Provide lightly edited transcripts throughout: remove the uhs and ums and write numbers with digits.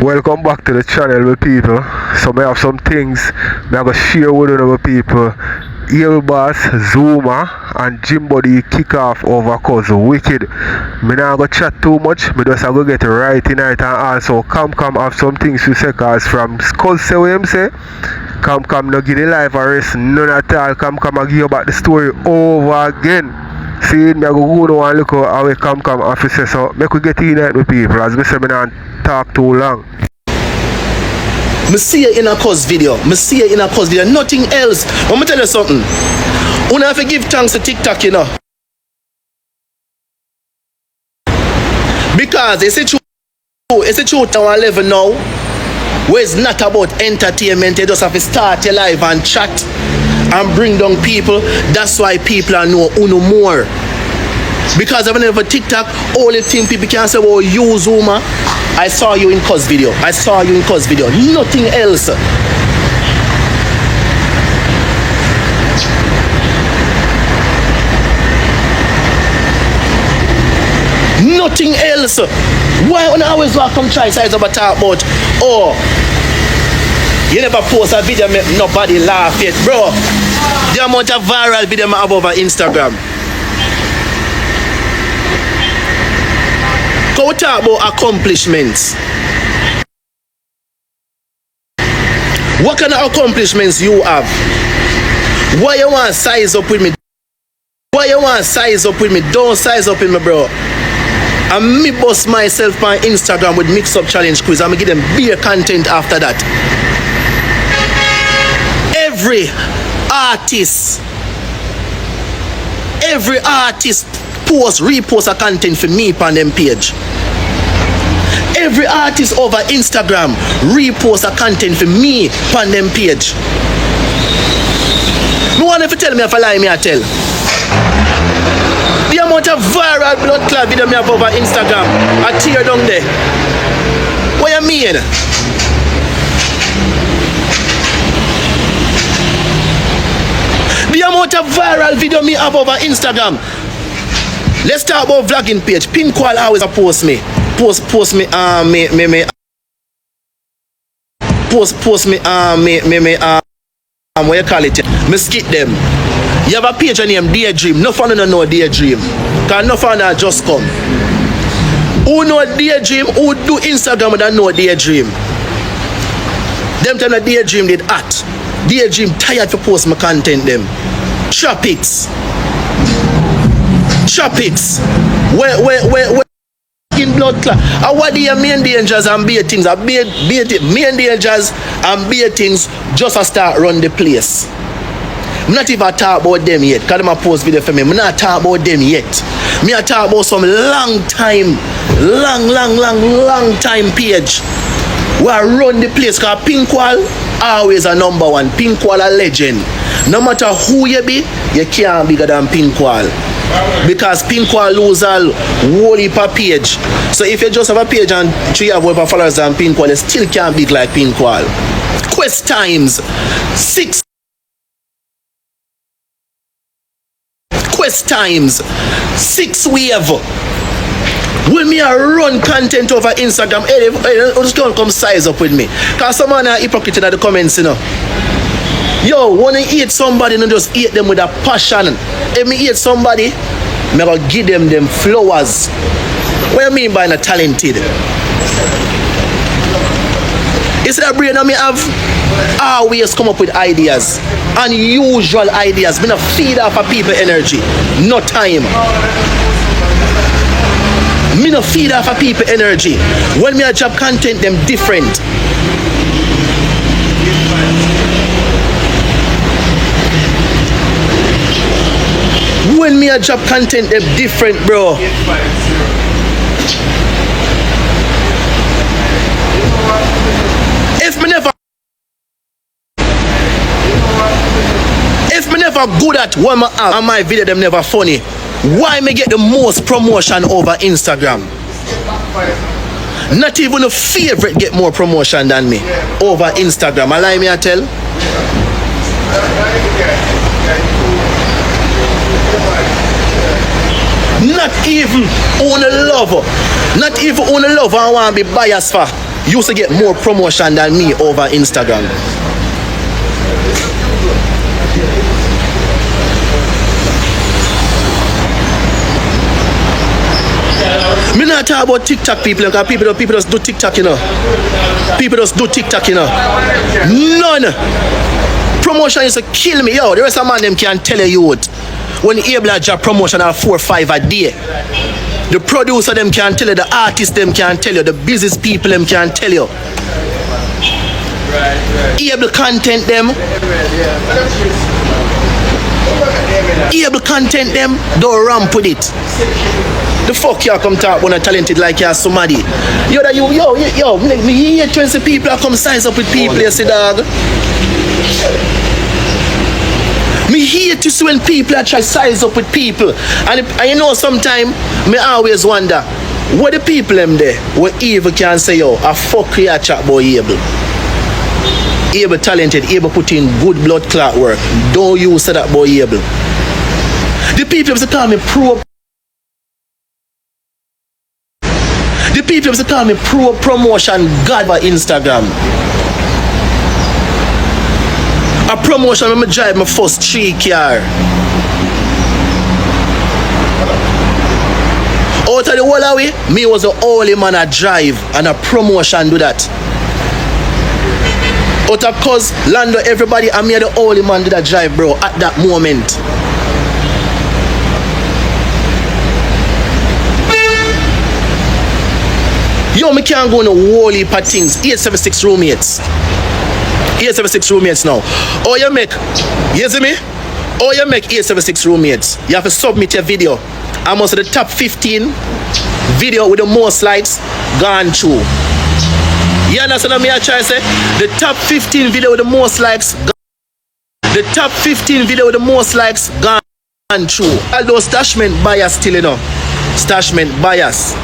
Welcome back to the channel, my people. So I have some things I'm going to share with you, my people. Barbz, Zouma and Jimbo the kick off over cause wicked. Me not go chat too much, me just go get right tonight, and also come have some things to say, cause from cause say what him say. Come no give the life a rest, none at all. Come and give you back the story over again. See, me go now and look how we come officer. So make we get in with people, as me say me not talk too long. Me see you in a cause video. Nothing else. Let me tell you something. You have to give thanks to TikTok, you know. Because it's a truth on a level now where it's not about entertainment. You just have to start your life and chat and bring down people. That's why people are know uno more. Because I've never TikTok, only thing people can say, well, you Zouma, I saw you in cause video. Nothing else. Nothing else. Why on always walk come try size of a talk about, oh, you never post a video make nobody laugh yet, bro. The amount of viral video I have over Instagram. Go talk about accomplishments. What kind of accomplishments you have? Why you want to size up with me? Don't size up with me, bro. And me boss myself on Instagram with mix up challenge quiz. I'm gonna give them beer content after that. Every artist repost a content for me on them page. Every artist over Instagram repost a content for me on them page. No one ever tell me if I lie, me I tell. The amount of viral blood clot video me have over Instagram, I tear down there. What you mean? The amount of viral video me have over Instagram. Let's talk about vlogging page. Pinkwall always post me. Post me what you call it? Me skip them. You have a page named Daydream. No fun no know Daydream. Cause no fun just come. Who know Daydream? Who do Instagram that know Daydream? Them time that Daydream did act. Daydream tired to post my content them. Tropics. Where in blood clot. And what the main dangers and beer things? Main dangers and beer things just a start run the place. I'm not even talk about them yet. Because them post video for me. I'm not talk about them yet. Me I talk about some long time page where I run the place. Because Pinkwall always a number one. Pinkwall a legend. No matter who you be, you can't be bigger than Pinkwall. Because Pinkwall lose all whole heap of page. So if you just have a page and 3 have more followers than Pinkwall, you still can't big like Pinkwall. Quest times 6. Quest times 6 wave. When me a run content over Instagram, hey, just come size up with me. Cause some man are hypocrite in the comments, you know. Yo, when I hate somebody, don't just hate them with a passion. If me hate somebody, me go give them flowers. What do you mean by not talented? It's that brain that me have always come up with ideas. Unusual ideas. Me not feed off of people energy. No time. Me not feed off of people energy. When me a job content, them different. When me a job content, them different, bro. If me never good at what I have and my video them never funny, why me get the most promotion over Instagram? Not even a favorite get more promotion than me over Instagram. I lie me I tell. Not even own a lover. Not even own a lover I want to be biased for. used to get more promotion than me over Instagram. Me not talk about TikTok people, because people just do TikTok, you know. People just do TikTok, you know. None. Promotion used to kill me, yo. The rest of man them can tell you what. When you able to drop promotion at 4 or 5 a day. The producer them can tell you, the artist them can tell you, the business people them can tell you. Able content them. Able content them, don't ramp with it. The fuck you come talk when I'm talented like you're somebody. Yo, me hear 20 people that come size up with people, you see, dog. Me hate to see when people are try size up with people. And you know, sometimes me always wonder, what the people them there, what evil can say, yo, a fuck you chat boy able. Able talented, able put in good blood clot work. Don't you say that boy able. The people used to call me pro. The people used to call me pro promotion god by Instagram. A promotion when I drive my first 3 car. Out of the whole away, me was the only man I drive, and a promotion do that. Out of cause Lando everybody, and me the only man did that drive, bro, at that moment. Yo, me can't go in a whole heap of things. 876 roommates. 876 roommates now. Oh, you make, you see me? Oh, you make 876 roommates. You have to submit your video. I'm also the top 15 video with the most likes gone through. You understand what I try to say? The top 15 video with the most likes gone. The top 15 video with the most likes gone through. All those stashment bias still, you know. Stashment bias.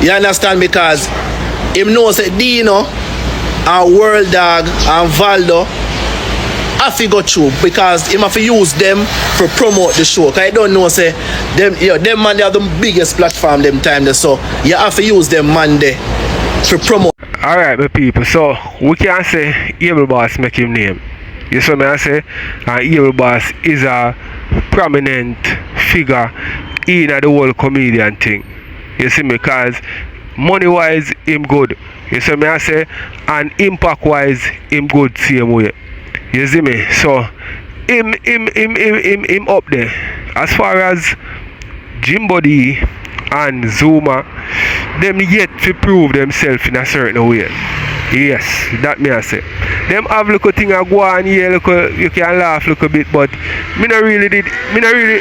You understand? Because him knows that Dino and World Dog and Valdo have to go through, because him have to use them for promote the show. Because I don't know, say them, them man, they have the biggest platform them time there, so you have to use them man there for promote. Alright, my people, so we can say Evil Boss make him name. You see what I say? And Evil Boss is a prominent figure in the whole comedian thing. You see me? Because money wise him good. You see me I say? And impact wise him good same way. You see me? So him up there. As far as Jimbo and Zouma, them yet to prove themselves in a certain way. Yes, that me I say. Them have little thing I go on here, you can laugh a little bit, but me not really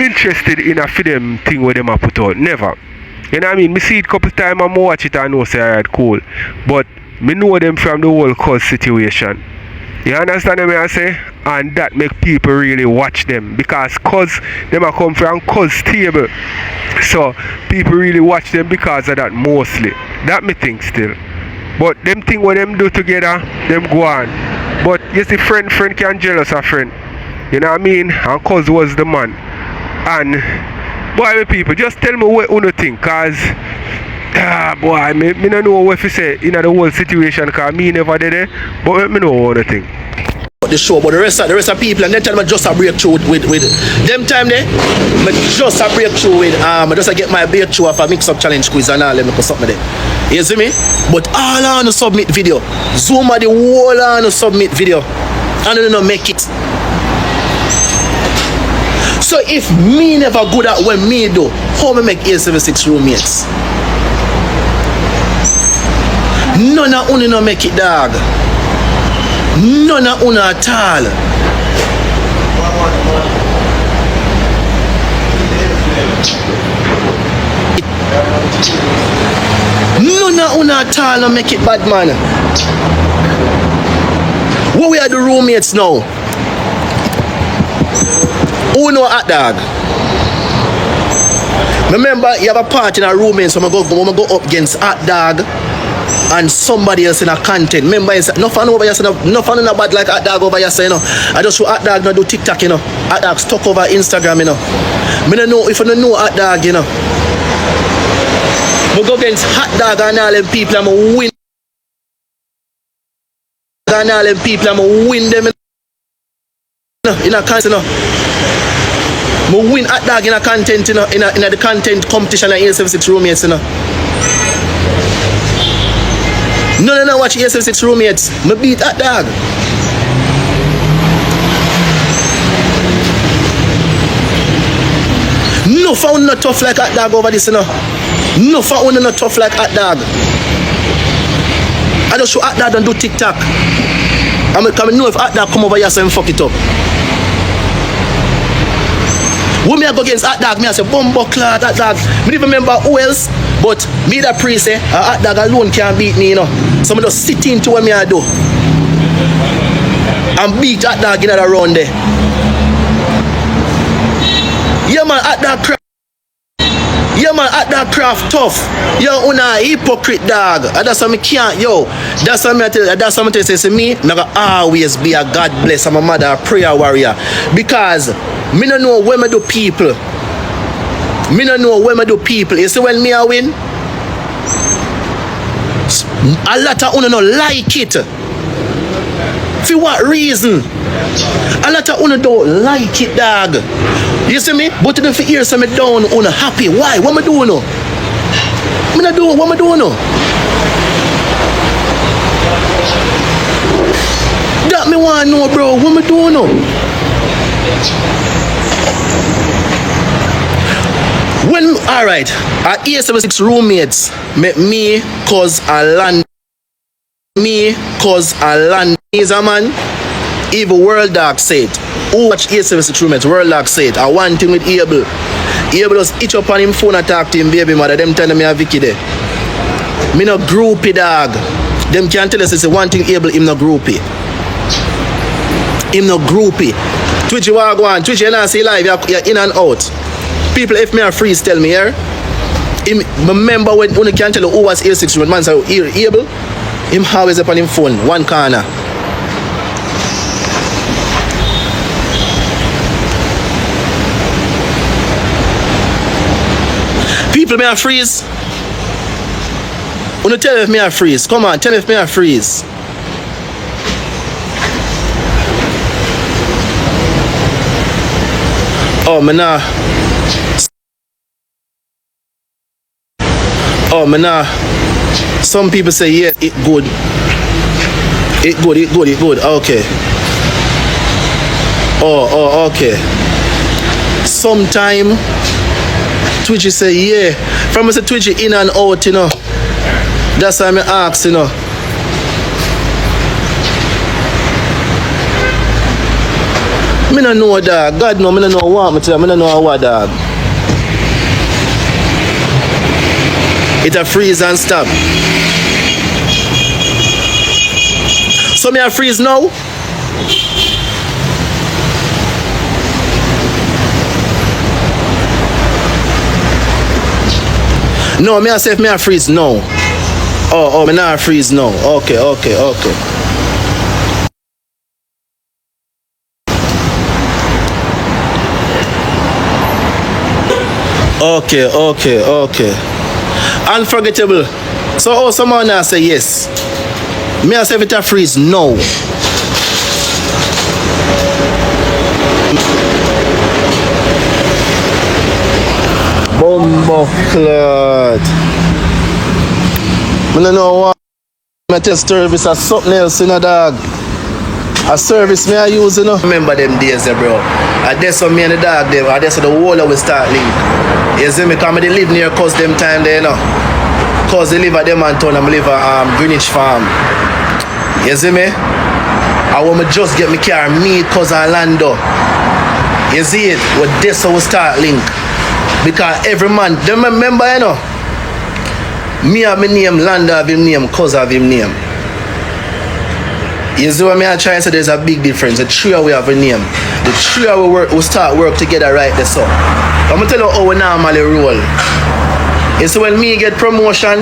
interested in a for them thing where them a put out. Never. You know what I mean? Me see it couple times and I watch it and know say alright cool. But me know them from the whole cause situation. You understand what I say? And that make people really watch them, because cause them a come from cause table. So people really watch them because of that mostly. That me think still. But them thing what them do together, them go on. But you see friend can jealous a friend. You know what I mean? And cause was the man. And boy, people, just tell me what you think, cause boy, me don't know what to say in the whole situation, cause me never did it, but let me know what you think. The show, but the rest of people, and then tell me just a breakthrough with them time there, but just a breakthrough with just get my breakthrough of a mix-up challenge quiz and all, let me put something there. You see me? But all on the submit video. Zouma the whole on the submit video. And they don't make it. So if me never good at what me do, how me make 876 roommates? None of you no make it, dog. None of you at all. None of you at all no make it, bad man. What we are the roommates now? Who know hot dog? Remember, you have a party in a roommate, so I'm going to go up against hot dog and somebody else in a content. Remember, no fun over here, no fun in a bad like hot dog over here, you know. I just show hot dog not do TikTok, you know. Hot dog stuck over Instagram, you know. I don't know if you don't know hot dog, you know. I go against hot dog and all them people, I'm win. and all them people, I'm win them in a content. I win hot dog in a content, in the content competition at 876 roommates. No, watch 876 roommates. I beat hot dog. No found not tough like hot dog over this, No found not tough like hot dog. I just show hot dog and do TikTok. I'm coming know if hot dog come over here so fuck it up. When me I go against hot dog, me I say bumbo clout hot dog. Me don't remember who else, but me that pre say a hot dog alone can't beat me, So me just sit into what me I do. And beat hot dog in that round there. Yeah man, hot dog craft. Yeah man, hot dog craft tough. Yo, una hypocrite dog. That's what me can't, yo. That's what me tell you. That's what me tell you. Say me, me gonna always be a God bless. I'm a mother, a prayer warrior. Because me no know when me do people. Me no know when me do people. You see when me I win? A lot of una no like it. For what reason? A lot of una don't like it, dog. You see me? But if you hear some down, una happy. Why? What am I doing now? Me not doing what am I doing now? That me want to know, bro. What am I doing now? When, alright, at 876 roommates, me cause a land. Me cause a land. Is a man. Even World Dog said, who watch 876 roommates, World Dog said, I want thing with Abel. Abel just itch up on him phone and talk to him, baby mother. Them telling me a Vicky there. Me no groupie dog. Them can't tell us it's one thing Abel, him no groupie. Him no groupie. Twitch you want to go on. Twitch you not see live, you're in and out. People, if me a freeze, tell me here. Remember when you can't tell you who was 876 roommates, man say Abel, him always up on him phone, one corner. People may I freeze. Wanna tell if me I freeze. Come on, tell if me I freeze. Oh man nah. Oh man nah. Some people say yeah, it good. It good. Okay. Oh, okay. Sometime Twitchy say yeah. From I say Twitchy in and out, That's why I ask, Me no know dog. God no, me no know what me tell you. Me no know what dog. It a freeze and stop. So me a freeze now? No, me I say if me a freeze now. Oh, me not freeze now. Okay. Okay. Unforgettable. So someone now say yes. Me I say if it a freeze no. Bumbo clout. I don't know what I tell service or something else, dog. A service me I use, Remember them days, bro. I that's what me and the dog them. I that's what the whole we start link. You see me? Because they live near cause them time there, Cause they live at them and town, I live at Greenwich Farm. You see me? I want me just get me car, me cause Orlando. You see it? Well, that's how we start link. Because every man, they remember, me have my name, Lando have him name, cause have him name. You see what I try to say? There's a big difference. The three we have a name. The three we start work together right there. So I'm gonna tell you how we normally roll. You see when me get promotion,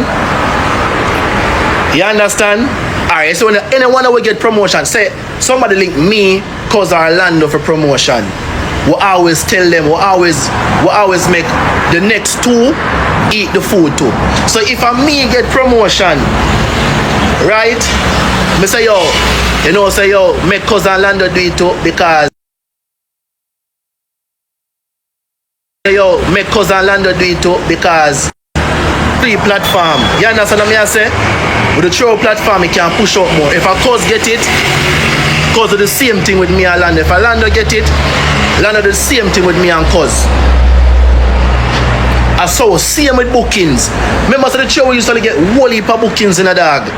you understand? Alright, so when anyone will get promotion, say somebody link me cause Orlando for promotion. We always tell them, we always make the next two eat the food too. So if a me get promotion, right? Me say yo, You know, say yo, make cousin Lando do it too because make cousin Lando do it too because free platform. You understand what I say? With the true platform, it can push out more. If a cuz get it, cuz do the same thing with me and Lando. If a Lando get it, Lando do the same thing with me and cuz. I saw same with bookings. Remember, so the show we used to get whole heap of bookings in a dog.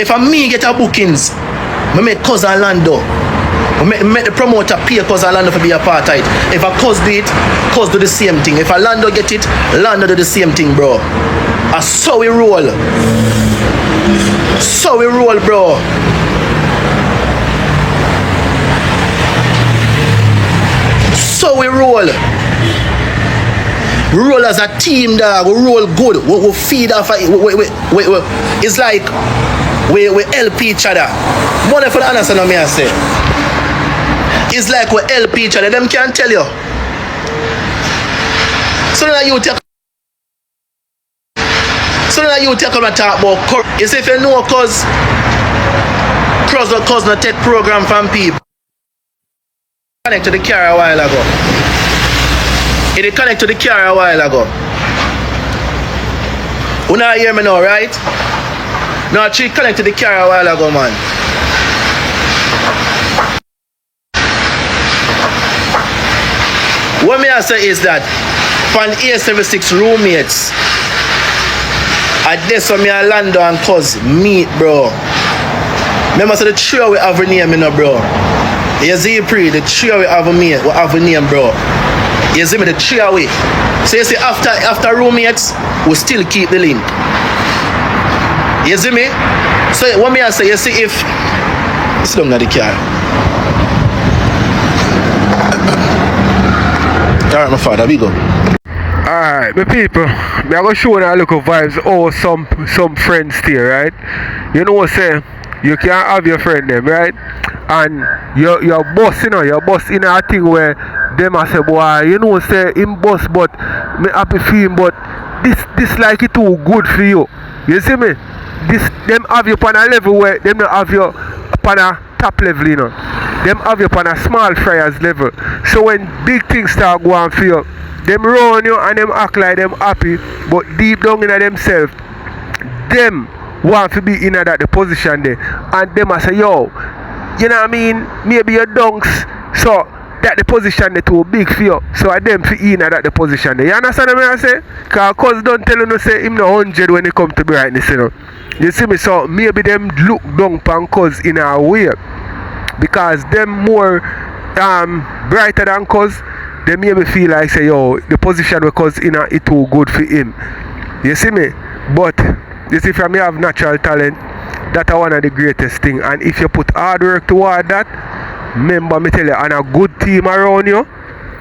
If a me get a bookings, I make cousin Lando. I make the promoter pay cousin Lando for be a part of it. If a cuz do it, cuz do the same thing. If a Lando get it, Lando do the same thing, bro. I saw we roll. So we roll, bro. So we roll. We roll as a team, dog. We roll good. We feed off. It's like we help each other. More than for the understand what I say. It's like we help each other. Them can't tell you. So now you take. So now you take on a talk about cuz. You see, if you know cuz not take program from people. Connect to the car a while ago. It connect to the car a while ago. You not hear me now, right? No, she connect to the car a while ago, man. What me I say is that from A76 roommates, at this one me and Lando and cuz meet, bro. Remember, so the trio we have a name, you know, bro. You see, the trio we have a name, bro. You see me, the trio we. So you see, after roommates, we still keep the link. You see me? So what me I say, you see, if it's long at the car. Alright, my father, we go. Alright, my people, I'm going to show you a look of vibes. Oh, some friends here, right? You know what I'm saying? You can't have your friend them, right? And your boss, you know, your boss in a thing where them I say, boy, you know, say him boss, but me happy for him, but this like it too good for you. You see me? Them have you on a level where them not have you on a top level, you know. Them have you on a small fryers level. So when big things start going for you, them run you and them act like them happy, but deep down in themselves, them want to be in that the position there. And them I say, yo, you know what I mean? Maybe your dunks, so that the position they too big for you. So I them for in that the position there. You understand what I say? Cause don't tell you say him no 100 when it come to brightness, you know. You see me, so maybe them look down pan cuz in a way. Because them more brighter than cuz, they maybe feel like say, yo, the position because in it too good for him. You see me? But you see, from me have natural talent, that's one of the greatest thing. And if you put hard work toward that, remember me tell you, and a good team around you,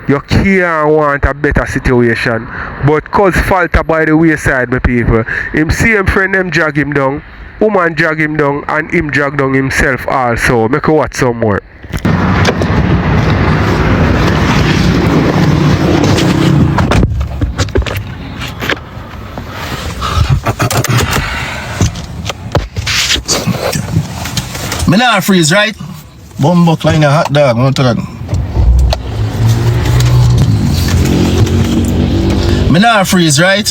you can't want a better situation. But cause falter by the wayside, my people. Him see him friend them drag him down, woman drag him down, and him drag down himself also. Make you watch some more. Me not freeze, right? Bumbuck like a hot dog, I'm telling you. Me not freeze, right?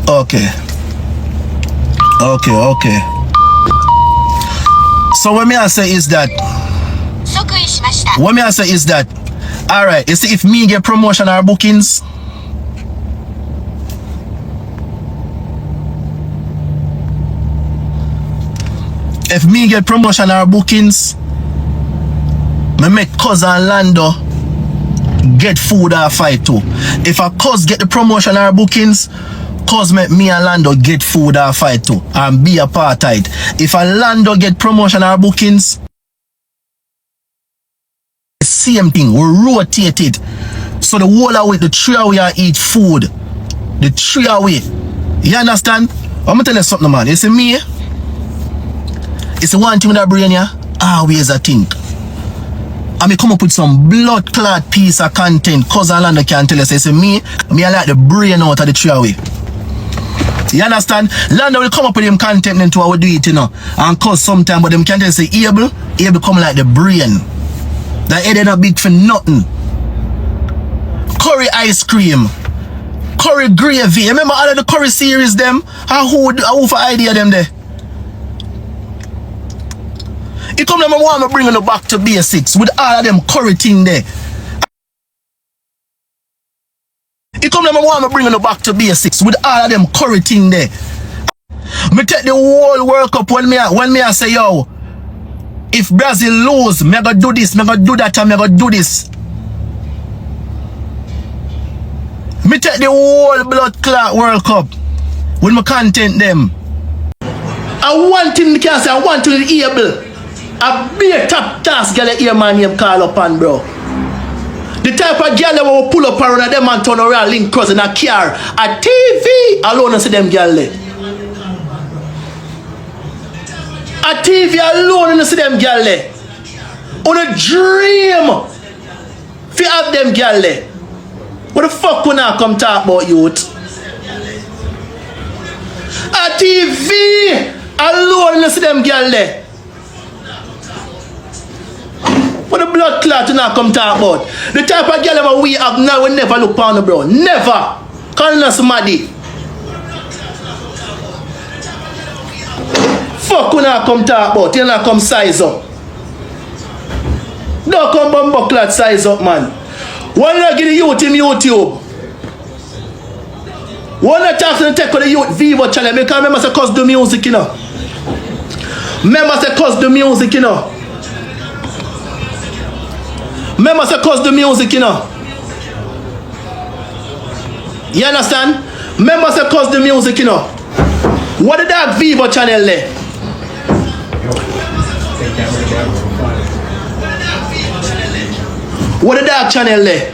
Okay. So what me I say is that alright, you see, if me get promotion or bookings, if me get promotion or bookings, me make cousin Lando get food or fight too. If a cuz get the promotion or bookings, cuz make me and Lando get food or fight too and be a part of it. If a Lando get promotion or bookings, same thing, we rotate it. So the whole away, the 3 away I eat food. The 3 away. You understand? I'm gonna tell you something, man. You see me? It's the one thing with that brain, yeah? Always I think. I may come up with some blood clot piece of content. Cousin Lando can tell you, say, me I like the brain out of the 3 away. You understand? London will come up with them content into how we do it, you know. And cause sometime, but them can't say able come like the brain. The head ain't not big for nothing. Curry ice cream. Curry gravy. Remember all of the curry series them? Who for idea them there? It come them and want me bringing it back to basics with all of them curry thing there. It come them and want me bringing it back to basics with all of them curry thing there. Me take the whole World Cup when me I say, yo, if Brazil lose, me go do this, me go do that, and me go do this. Me take the whole blood clot World Cup with my content them. I want him to say, I want to be able. A big top task girl here man name call up on, bro. The type of girl that will pull up around them and turn around link cross in a car. A TV alone and see them girl there. A TV alone and see them girl there. On a dream if you have them girl there. What the fuck when I come talk about youth? A TV alone and see them girl there. What the blood clot you not come talk about? The type of girl we have now will never look on, bro. Never. Calling us maddy. Fuck you not come talk about. You not come size up. Don't come bumbo clot size up, man. Why not give the youth in YouTube? Why not talk to the tech for the youth Vivo channel? Because remember say cause the music, you know. Remember say cause the music, you know. Remember say cause the music, you know. You understand? Remember say cause the music, you know. What the dawg Vivo channel there? What the dawg channel there?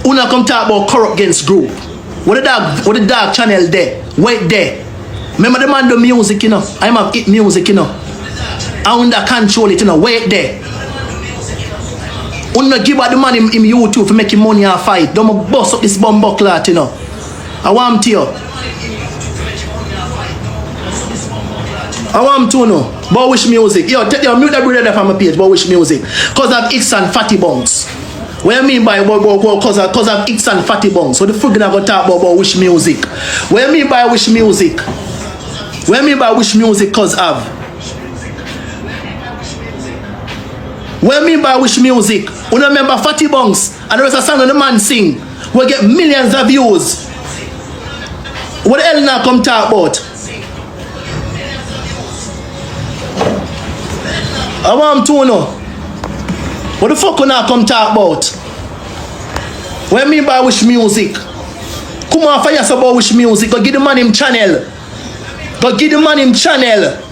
Una come talk about corrupt against group. What the dawg channel there? Wait there. Remember the man do music, you know. I have it music, you know. I under control it, you know. Wait there. Una give out the man in YouTube for making money and fight. Don't bust up this bumbo clot, you know. I want to you. I want to know. But wish music. Yo, take your mute that brother from my page, but wish music. Cause of X and fatty bones. What you mean by cause of X and fatty bones? So the fuck gonna go talk about wish music. What you mean by wish music? What you mean by wish music cause of? What you mean by wish music? You remember Fatty Bunks and there was a song that the man sing. We get millions of views. What the hell now come talk about? I want to know. What the fuck you now come talk about? What you mean by wish music? Come on for yourself about wish music. Go give the man him channel. Go give the man him channel.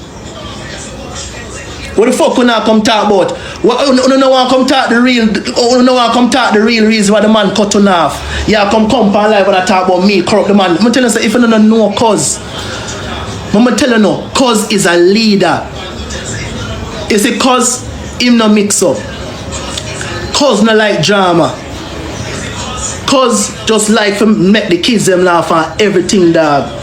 What the fuck you now come talk about? You know want come talk the real. You know want come talk the real reason why the man cut on off. Yeah, come on live when I talk about me corrupt the man. I'm telling you, if you don't know cause, I'm telling you, cause is a leader. It's a cause him no mix up. Cause no like drama. Cause just like to make the kids them laugh and everything, dog.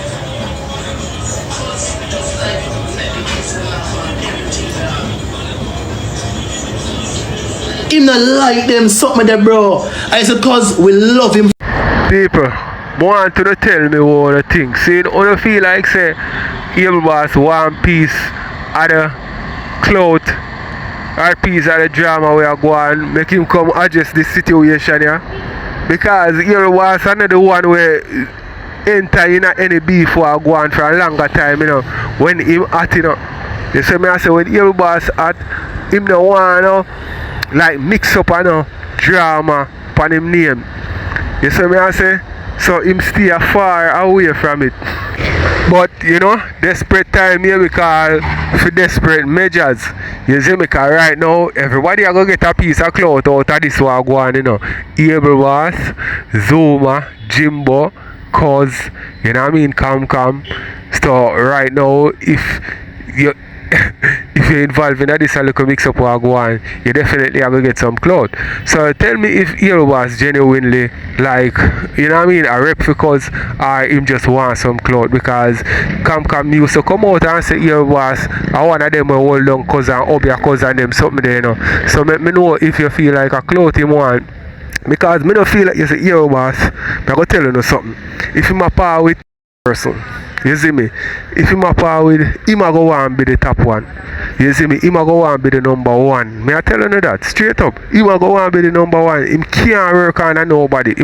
Him not like them something there, bro. I said cause we love him. People, want to tell me what you think. See, you don't feel like say bybz one piece of the clout or piece of the drama we are going, make him come adjust the situation, yeah? Because bybz another one where enter in any beef or go on for a longer time, you know, when him at, you know. You see me I say when bybz at, him no want, you know, like mix up and drama upon him name. You see me I say? So him stay far away from it. But you know, desperate time here we call for desperate measures. You see me, because right now everybody are gonna get a piece of clout out of this one go on, you know. bybz, Zouma, Jimbo, cause you know what I mean, come. So right now if you you're involved in this a little mix up or go on, you definitely have to get some clout. So tell me if Earl was genuinely like, you know what I mean, a rep because or him just want some clout, because Cam used to come out and say Earl was one of them will hold down cousin, up your cousin them something there, you know. So let me know if you feel like a clout him want. Because me don't feel like you say, yo boss, I go tell you something. If you map out with person, you see me? If you map out with him, I go want be the top one. You see me? Him I go want be the number one. Me I tell you that straight up. Him I go want be the number one. Him can't work on nobody.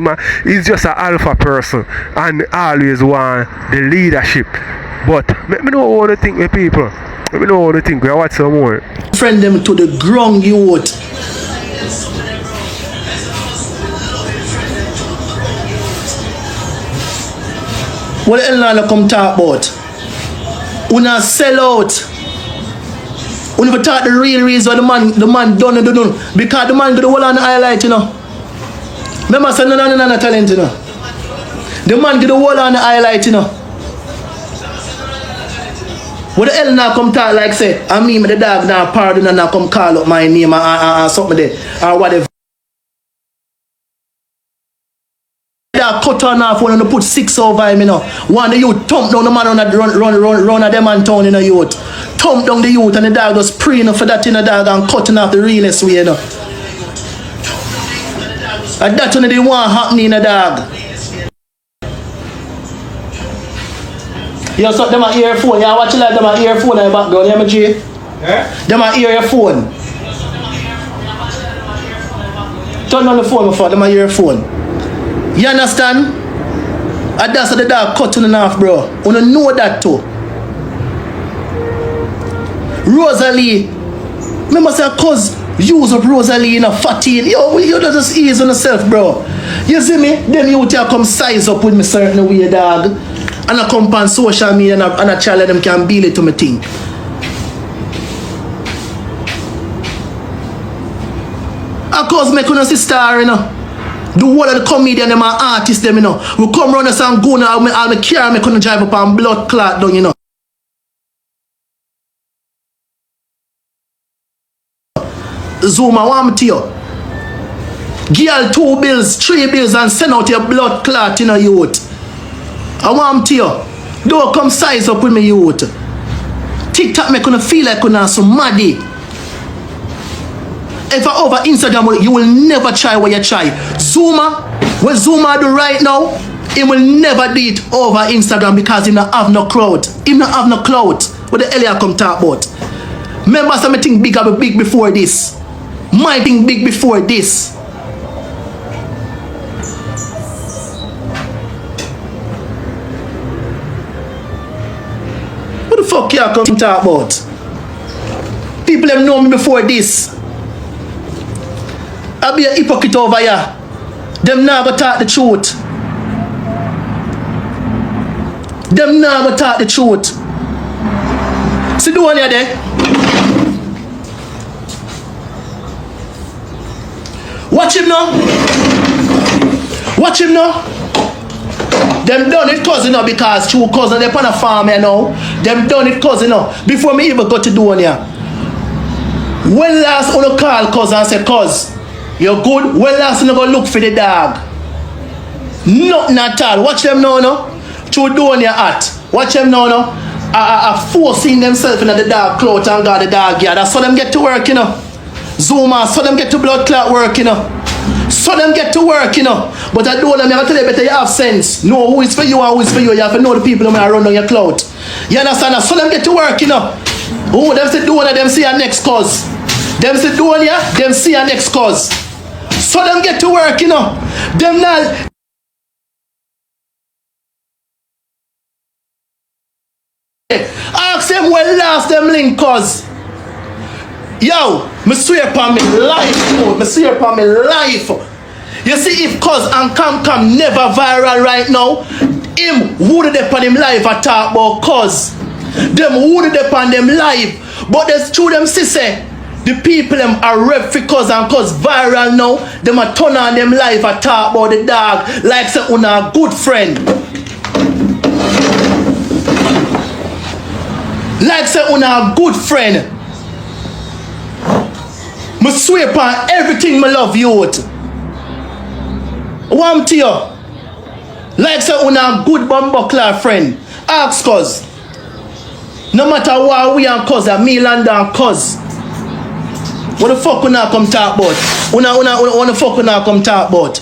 He's just an alpha person and always want the leadership. But let me know what you think, my people. Let me know what you think. We watch some more. Friend them to the ground youth. What the hell now come talk about? Una sell out. Una never talk the real reason the man done. Because the man got the whole on the highlight, you know. Remember say no talent, you know. The man got the whole on the highlight, you know. What the hell now come talk like say, I mean the dog now pardon and now come call up my name and something there or whatever. That cut on off when you put 6 over him, you know. One the youth thump down the man on run at them and town in the youth. Thump down the youth and the dog just praying for that in the dog and cutting off the realest way, you know. And that's when they want happening in the dog. Yo, so them a earphone. You watch like them a earphone in the background, you hear me, G? Yeah? Them a earphone. Turn on the phone before them a earphone. You understand? And that's the dog cutting off, bro. You know that too. Rosealee. Remember say cause use of Rosealee in a fatty. Yo, you just ease on yourself, bro. You see me? Them you come size up with me certain way, dog. And I come on social media and I challenge them can build it to me thing. Of course, make you see star, you know. The whole of the comedian them and artists them, you know. We come round us and go now, I'll make car, me couldn't drive up and blood clot down, you know. Zouma, I want to you. Girl 2 bills, 3 bills and send out your blood clot, you know, youth. I want to you. Don't come size up with me, youth. TikTok make you feel like you some maddy. If I over Instagram, you will never try what you try. Zouma, what Zouma do right now, he will never do it over Instagram because he don't have no crowd. He don't have no clout. What the hell you come talk about? Remember something big be big before this. My thing big before this. What the fuck you come talk about? People have known me before this. I be a hypocrite over here. Them never talk the truth. Them never talk the truth. See the one here there? Watch him now. Watch him now. Them done it cousin now because two cousin they on a farm here now. Them done it cousin now. Before me even got to do one here. When last on a call cousin and say cuz you're good. Well, last you go look for the dog. Nothing at all. Watch them now, no. Through doing your hat. Watch them now, no. Forcing themselves into the dog clout and got the dog. Yeah, that's how them get to work, you know. Zouma, so them get to blood clot work, you know. So them get to work, you know. But I don't know, I'm tell you better you have sense. Know who is for you and who is for you. You have to know the people who are run on your clout. You understand? So them get to work, you know. Oh, them say doing them see your next cause. Them say doing ya, them see your next cause. So them get to work, you know. Them not. Ask them when last them link cause. Yo, me swear upon me life, bro. Me swear upon me life. You see if cause and Cam never viral right now, him would have upon him life I talk about cause. Them would have upon them life. But there's two them say. The people them are rep for cause and cause viral now. Them a turn on them life a talk about the dog like say una good friend. Like say una good friend. Me swear upon everything me love youth. One to you. Like say una good bumbuckler friend. Ask cuz. No matter what we and cuz, me land and cuz. What the fuck una come talk about? What the fuck una come talk about?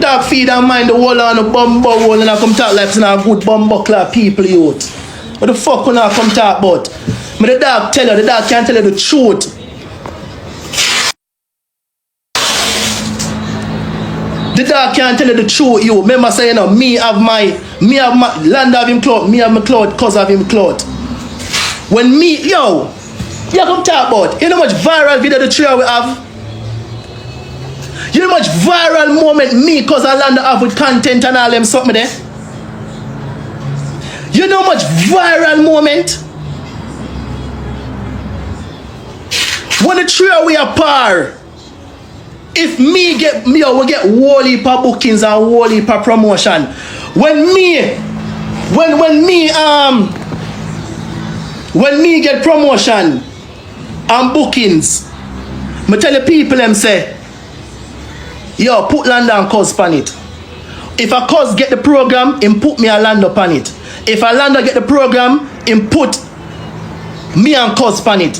Dog feed and mind the whole on the bumbo wall and I come talk like some good bumbuckler people youth. What the fuck una come talk about? Me the dog tell you, the dog can't tell you the truth. The dog can't tell you the truth, you. Remember saying, you know, me have my land have him clout, me have my clout, cause have him clout. When me, yo, you come talk about, you know how much viral video the trio we have? You know how much viral moment me cause I land have with content and all them something there? You know how much viral moment? When the trio we are par, if me get me or we get whole heap of bookings and whole heap of promotion. When me get promotion and bookings, me tell the people them say, yo, put land and cuz pan it. If a cuz get the program, him put me a land up on it. If a lander get the program, him put me and cuz pan it.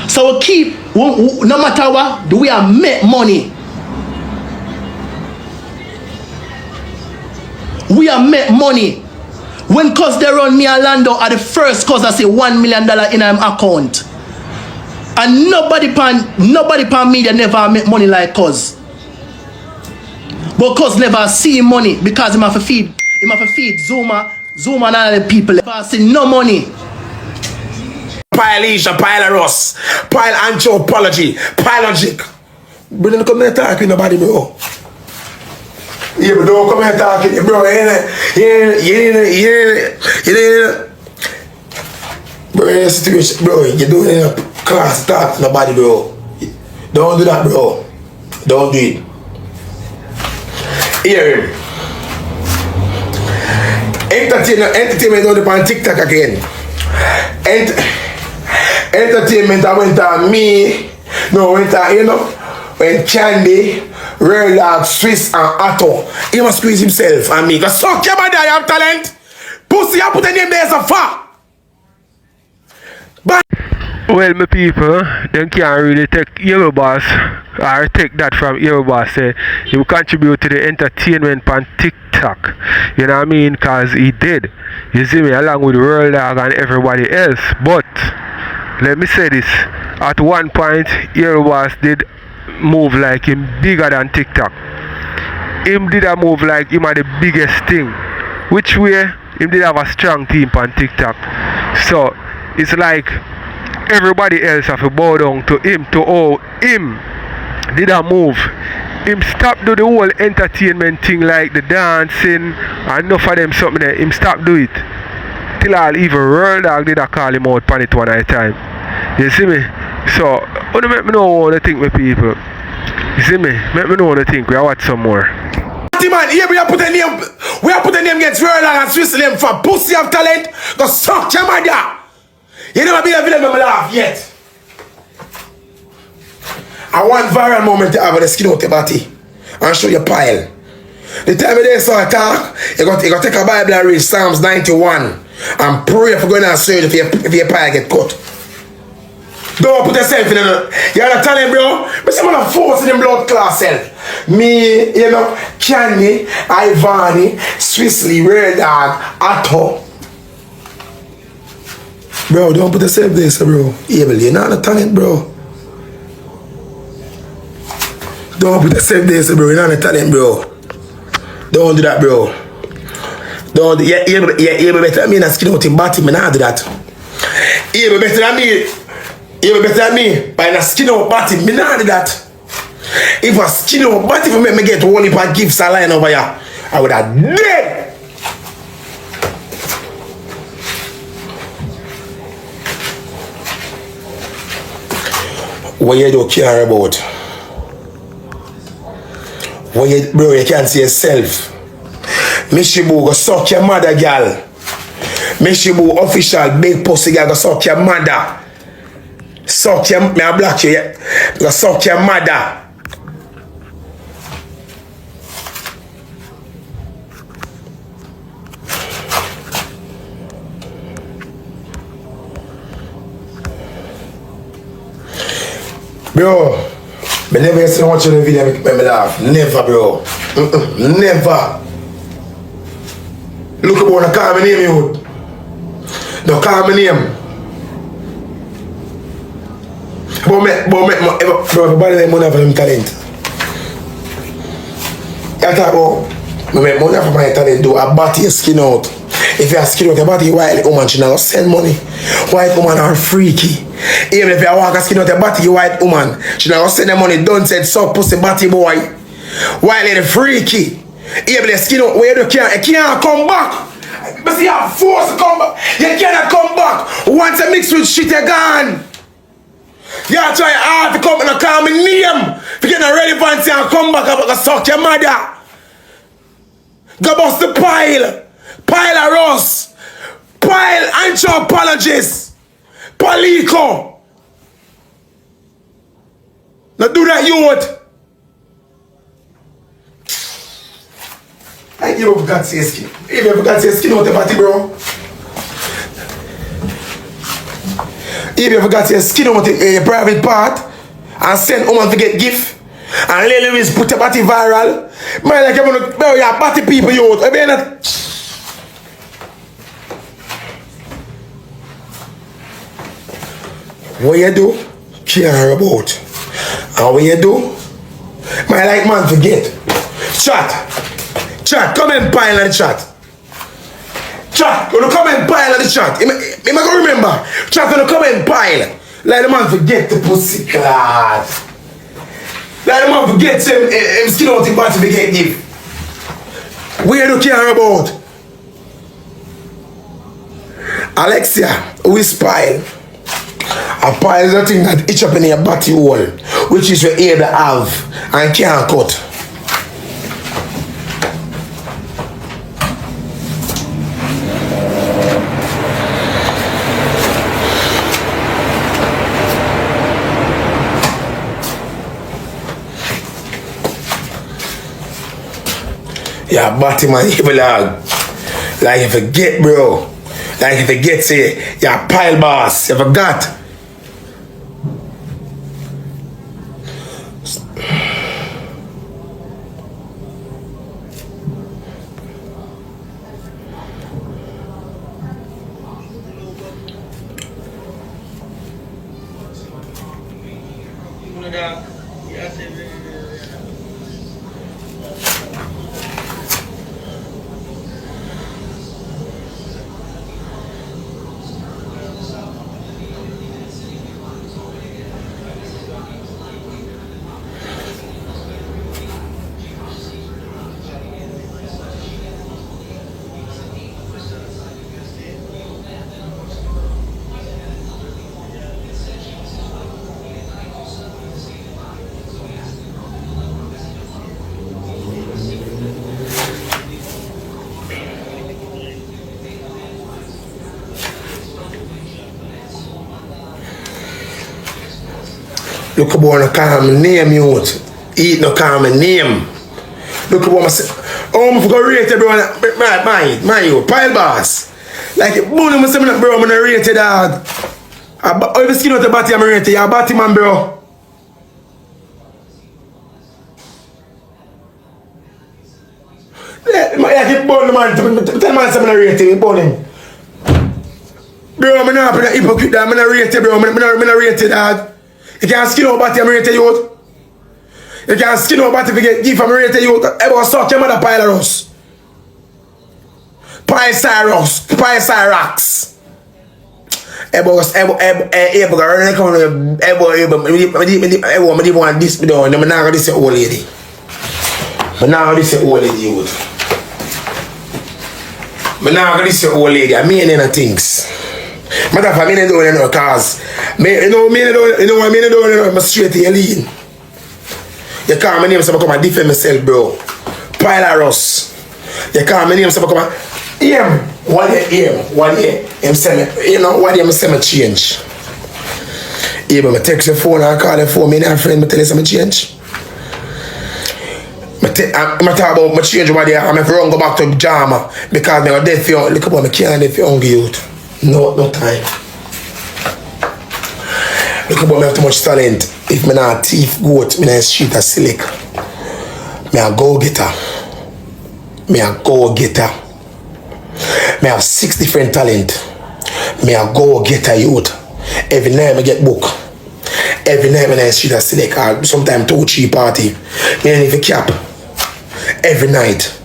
So we keep, no matter what, do we are make money? We are make money. When cuz they run me and Lando are the first cuz I say $1 million in an account. And nobody pan media never make money like cuz. But cuz never see money because him have to feed Zouma and all the people. Never see no money. Pile Isha, pile of Ross, pile anthropology, pile logic. But don't come here talking nobody, bro. Yeah, but don't come here talking, bro. Bro, in a situation, bro, you're doing a class talk to nobody, bro. Don't do that, bro. Don't do it. Here. Entertainment on the TikTok again. Entertainment, I went on me, no, went on, you know, when Candy, Real Dog, Swiss, and Otto, he must squeeze himself and me. Cause suck your mother, you have talent. Pussy, I put a name there as a fat. But well, my people, them can't really take Yellow Boss or take that from Yellow Boss. Say he will contribute to the entertainment on TikTok. You know what I mean? Cause he did. You see me, along with Real Dog and everybody else. But let me say this, at one point, Yellow Boss did move like him bigger than TikTok. Him did a move like him had the biggest thing. Which way? Him did have a strong team on TikTok. So, it's like everybody else have to bow down to him, to how him did a move. Him stop do the whole entertainment thing like the dancing and enough of them something there. Him stop do it. Till all even Real Dog did a call him out on it one at a time. You see me? So, wanna make me know what to think with people. You see me? Make me know what to think. We watch some more. man, here we have put a name against Real Dog and Swiss name for pussy of talent. Go suck your mother. You never been a villain when I laugh yet. I want viral moment to have the skin out your body and show your pile. The time they saw a talk, you got to take a Bible and read Psalms 91 and pray for going to surgery if your pile get cut. Don't put yourself in it. You're not telling, bro. But someone force in the blood class self. Me, you know, Candy, Ivany, Swissley, Real Dog, Otto. Bro, don't put yourself there, bro. Able, you're not a talent, bro. Don't put yourself there, bro. You're not a talent, bro. Don't do that, bro. Don't do that. You're better than me and skin out in body. Me not do that. You're better than me. You're better than me. By a skin out body. Me not do that. If a skin out body, if me get one if I give saline over here, I would have dead. What you don't care about? What you, bro, you can't see yourself. Mishibu go suck your mother, girl. Mishibu official big pussy girl go suck your mother. Suck your, me I block you, yeah. Because suck your mother. Bro, I never used to watch the video make me laugh. Never, bro. Never. Look about the call my name, you. Don't call my name. Bro, everybody make money for them talent. I talk about, I make money for my talent, do I bat your skin out. If you are skin out, your body white woman, she not send money. White woman are freaky. Even if you walk a skin out, your body white woman, she not send the money, don't say so pussy body boy. White lady freaky. Even if the skin out, where you can't come back. But see, you're forced to come back. You cannot come back. Once you mix with shit, you're gone. You try hard to come and call me name. If you get a relevancy and come back, I'm going to suck your mother. Go bust the pile. Pile of Ross. Pile anthropologists. Palico. Now do that, youth. I give up God's skin. If you forgot your skin out the body, bro. If you forgot your skin out the private part and send woman to get gift and Lily is put your body viral, man, like you're going to bury your body people, you out. I mean, not. What you do, care about. And what you do, my like man forget. Chat, come and pile in the chat. Chat, gonna come and pile in the chat. You might remember. Chat, gonna come and pile. Like the man forget the pussy clout. Like the man forget him skin out the body to get gift. What you do care about? Alexia, who is pile? A pile is a thing that itch up in your body hole, which is your ear to have and can't cut. Yeah, body man, evil dog. Like you forget, bro. Like you forget, say, you're pile boss. You forgot. Look about no call my name, you. Eat no call my name. Look about myself. Oh, I'm going to rate it, bro. My you. Pile boss. Like, boom, I'm saying, bro, I'm going to rate it, dog. If you skin out the body, I'm going to rate it. You're a body man, bro. Yeah, keep burn the man. Tell the man I'm going to rate him. Burn him. Bro, I'm not a hypocrite, dog. I'm going to rate it, bro. I'm going to rate it, dog. You can't skin out body, I'm rated you. You can't skin out body if you get gift, I'm rated you. Everyone suck your mother pile of us. Pile Cyrus, pile Cyrax. Everyone want this be done. I'm not going to say old lady. I'm not going to say old lady, you. I'm not going to say old lady. I mean any things. Matter of fact, I don't know cause I I'm straight to your lean. You call my name so I come and defend myself, bro. Pile of Ross. You call my name so I come and 1 year, 1 year. Him say me, you know, 1 year I say me change. Yeah, but I text your phone and call your phone. Me and a friend, I tell you something change. I talk about my change over there. I'm going to run go back to Jama because I'm dead for you. Look up, I can't dead for hungry youth. No time. Look up, I have too much talent. If I'm not a thief goat, I'm not a street of silk. I'm a go-getter. I'm a go-getter. I have 6 different talent. I'm a go-getter youth. Every night I get book. Every night when I street of silk, or sometimes 2-3 party. I need a cap. Every night.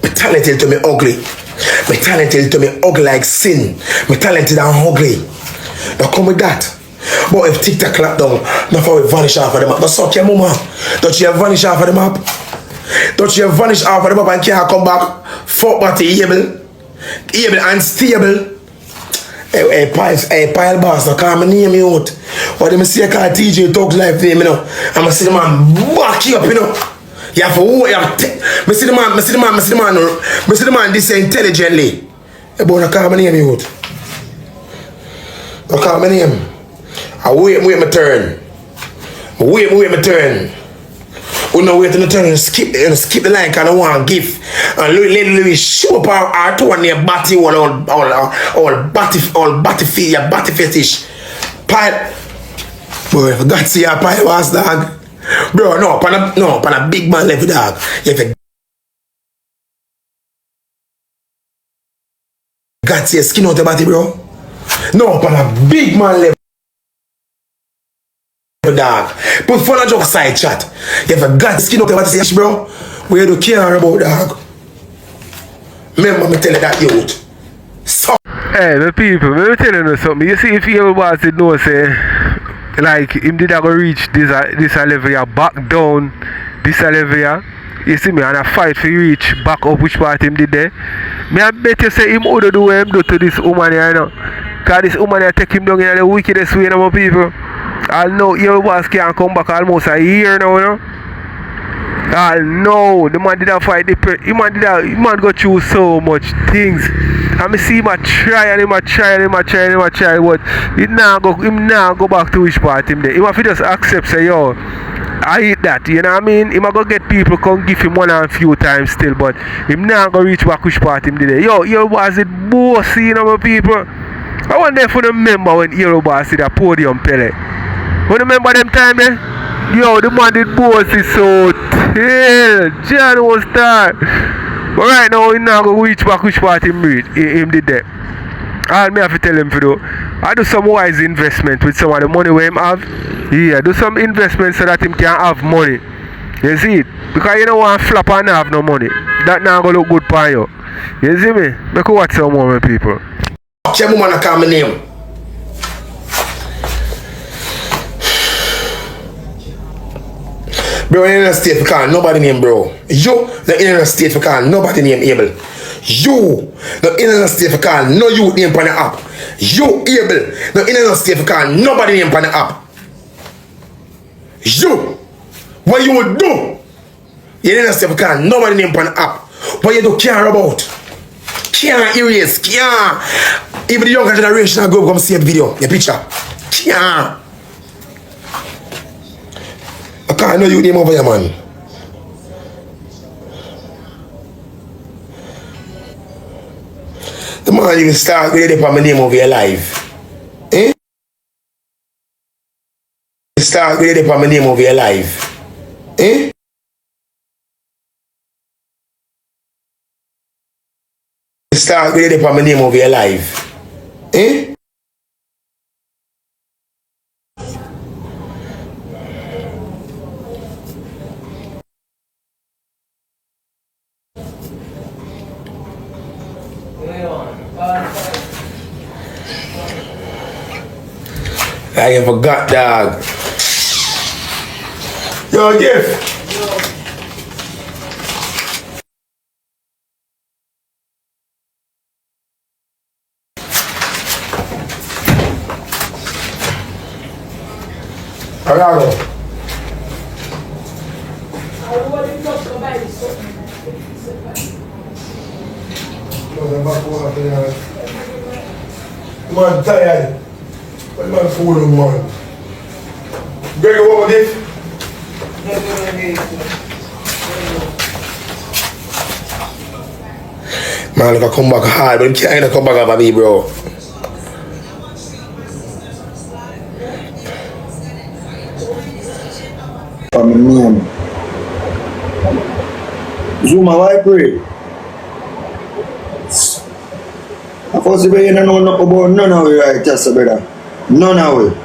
My talented to me ugly. My talented to me ugly like sin. My talented and ugly. Now come with that. But if TikTok clap down, not for we vanish off of the map. But suck your mama. Don't you vanish off of the map? Don't you vanish off of the map and can't come back? Fuck body able and stable. Hey, pile boss, now call my name out. What do I say? I call TJ Talks Life name, you know. I'm going to see the man back you up, you know. You have to wait. I see the man this intelligently. Hey, boy, now call my name out. Now call my name. I wait my turn. Wait my turn. We no wait in the turn and skip the line because I want to give. And literally show up our two on your body, all body feet, your body fetish. Pile. Bro, if God see your pile was dog. Bro, no, pan a big man level dog. If God see your skin out the body, bro. No, pan a big man level. Dog. Put phone and joke side chat. If a God skin up about this, bro, we do care about dog. Remember me tell you that youth. So hey, the people, let me tell you something. You see, if you ever was to know, say, like, him did go reach this level here, back down, this level here. You see me, and I fight for reach back up which part him did there. Me I bet you say him would do what him do to this woman here, you know. Because this woman here take him down in the wickedest way, you know, people. I know your boss can't come back almost a year now, you know. I know the man did not fight the man go through so much things. I me see him a try and him a try, but him now go back to which part him there. Him have to just accept say yo, I hate that, you know what I mean? Him a go get people come give him one and few times still, but him now go reach back which part him there. Yo, your boss it bossy, you know my people. I wonder if you remember when Hero Boss did a podium Pele. You remember them time there? Yo, the man did bossy so till John was start. But right now he now go reach back which part him did there. All me have to tell him to do. I do some wise investment with some of the money where him have. Yeah, do some investment so that him can have money. You see it? Because you don't want to flop and have no money. That now go look good for you. You see me? Make you watch some more my people. your woman a call my name. Bro, in a state for call nobody name, bro. You, the in a state for call nobody name able. You, the in a state for call no you name on the app. You able, the in a state for call nobody name on the app. You, what you would do? You in a state for call nobody name on the app. What you do care about? Can't erase, can't. Even the younger generation will go come see a video, your picture. Can't. I can't know you name over here, man. The man you start with it my name over your life. Eh? You start with it my name over your life. Eh? You start with it my name over your life. Eh? I forgot, dog. Yo, Jeff. Alright. I'm tired. What man fool him, man? Greg, what was it? Man, look, I come back hard, but he can't come back after me, bro. I'm a man. Zouma, why pray? I first say you don't know nothing about none of it, right, yes, brother. None of it.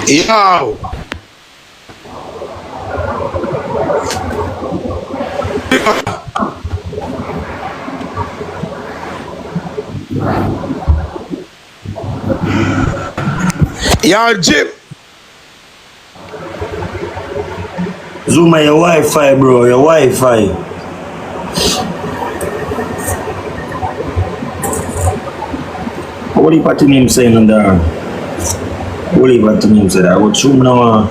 Yo! Yo, Jim! Zouma, your Wi-Fi, bro, your Wi-Fi. What are you putting him saying on there? What are you putting him saying? I would zoom now.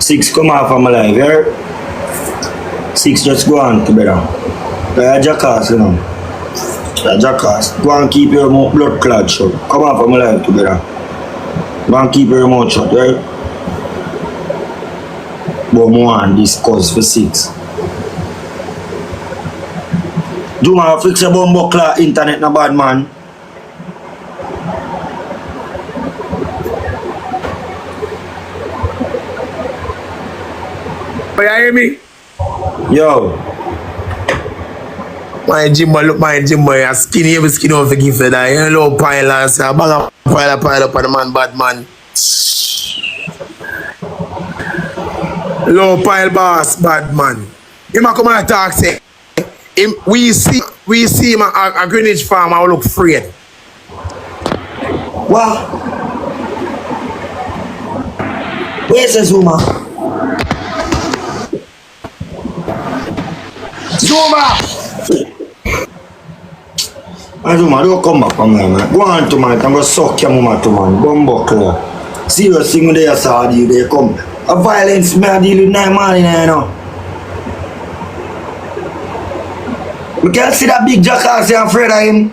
Six come off of my life, yeah? Six just go on together. You're a jackass, you know. You're a jackass. Go and keep your blood clot shut. Come off of my life together. Go and keep your mouth shut, right? But more and discuss for six. Zouma, fix your bumbo clot internet na bad man. You hear me? Yo. My Jimbo, look my Jimbo, you're skinny, every skin over give for that. You know, pile and say, bang up, pile up on the man, bad man. Low pile boss, bad man. Him a come and talk, say, him, we see him a Greenwich farm, I will look afraid. What? Where's the Zouma? Zouma! Zouma, don't come back from there, man. Go on to man, I'm going to suck your mama to man. Bumbo clear. Serious thing with your saw deal, they come. A violence, man, deal with 9 man in there, you know. We can't see that big jackass, you're afraid of him.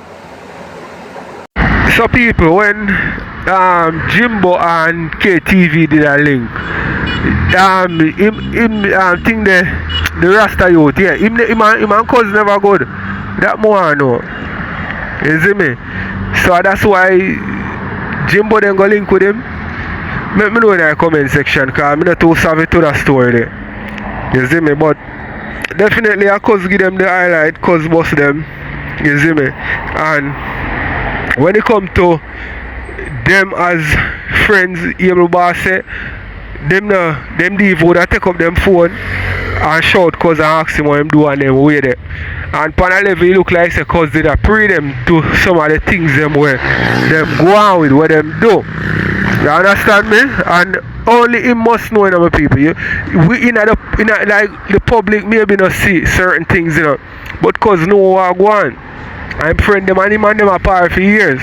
So people, when Jimbo and KTV did a link, him think the Rasta youth, yeah, him and cousin never good. That more I know. You see me? So that's why Jimbo then go link with him. Let me know in the comment section, because I'm not too savvy to that story there. You see me? But definitely I cause give them the highlight, cause bust them. You see me? And when it come to them as friends, able boss say, them Dave would take up them phone and shout cause and ask him what him do and them way there. And pan a level it look like say cause they pre them to some of the things them where them go on with what them do. You understand me? And only him must know, you know, my people. We in a like the public maybe not see certain things, you know. But cause no what go on. I'm friend them and him and them apart for years.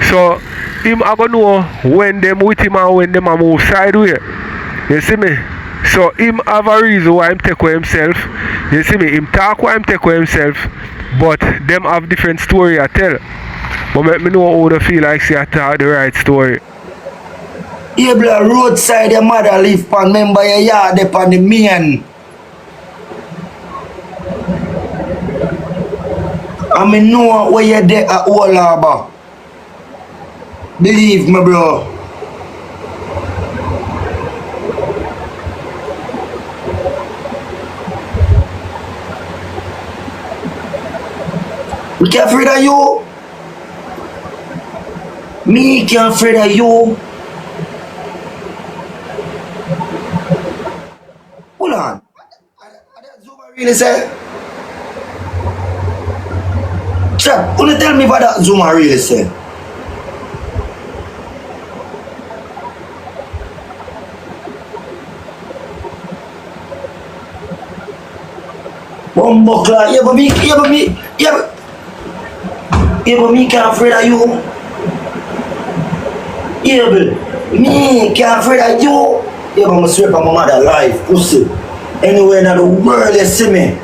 So him I gonna know when them with him and when them a move sideways. You see me? So him have a reason why him take with himself. You see me? Him talk why him take with himself. But them have different story I tell. But make me know how they feel like say I talk the right story. Able roadside your mother live pan, remember your yard up on the main. And me know where you're there at all harbor. Believe me, bro. We can't afraid of you. Me can't afraid of you. Hold on. What Zouma really say? Chap, who tell me what that Zouma really say? Bumbleclaw, yeah, but me can't afraid of you. Yeah, but me can't afraid of you. Yeah, but I'm swear by my mother life, pussy. Anywhere in the world you see me.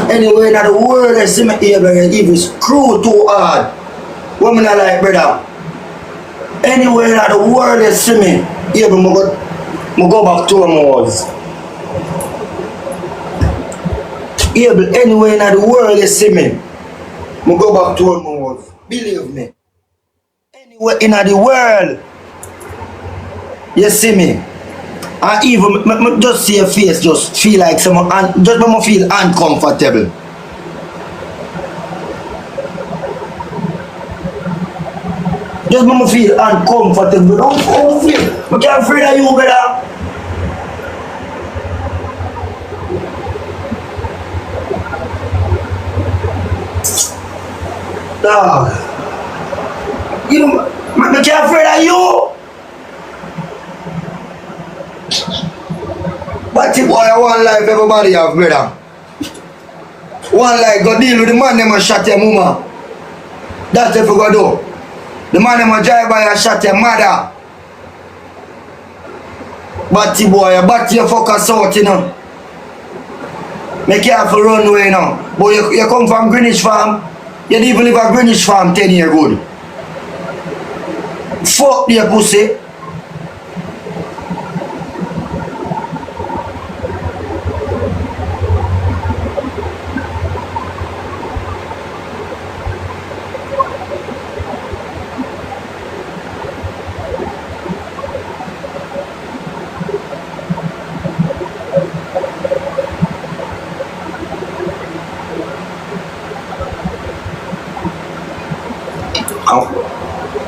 Anywhere in the world you see me, yeah, but if it's screw too hard. What me not like, brother? Anywhere in the world you see me, yeah, but I go back to my walls. Yeah, but anywhere in the world you see me, I go back to my walls. Believe me. Anywhere in the world you see me. And even just see your face, just feel like someone, and just make me feel uncomfortable. Just make me feel uncomfortable. Don't feel. I can't afraid of you, brother. Dawg. You know, I can't afraid of you. But boy, one life everybody have, brother. One life, go deal with the man them and shot your mama. That's if you go do. The man them drive by and shot your mother. Batty boy, batty you focus out, you know. Make careful run away now. But you come from Greenwich Farm. You didn't even live at Greenwich Farm 10 years good. Fuck your pussy.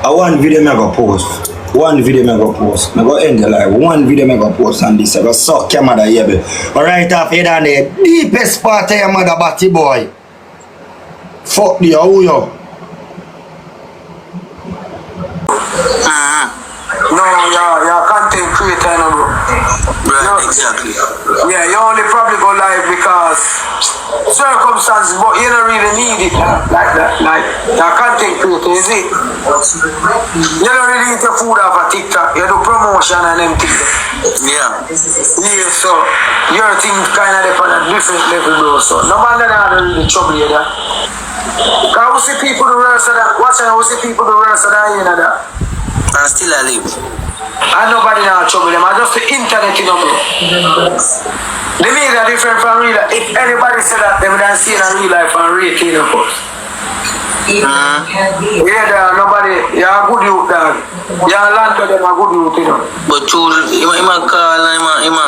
One video I go post. One video I go post. I go end the live. One video I go post on this. I go suck your mother here. Alright off here down the deepest part of your mother, batty boy. Fuck the how you? No, you're a content creator, you know, bro. Right, exactly. Yeah, you only probably go live because circumstances, but you don't really need it like that. Like, you're a content creator, is it? You don't really eat your food off of TikTok. You do promotion and them things. Yeah. Yeah, so your thing kind of on a different level, bro. So no man that don't really trouble you that. Because we see people do worse than that. Watch and we see people do worse than that, you know that. And still I live. And nobody now trouble them. I just the internet, you know, bro. The media different from real life. If anybody said that, they would have seen a real life and real thing, of course. Yeah, nobody. You're a good youth, dog. You're a land to them, a good youth, you know. But you, him a call, him a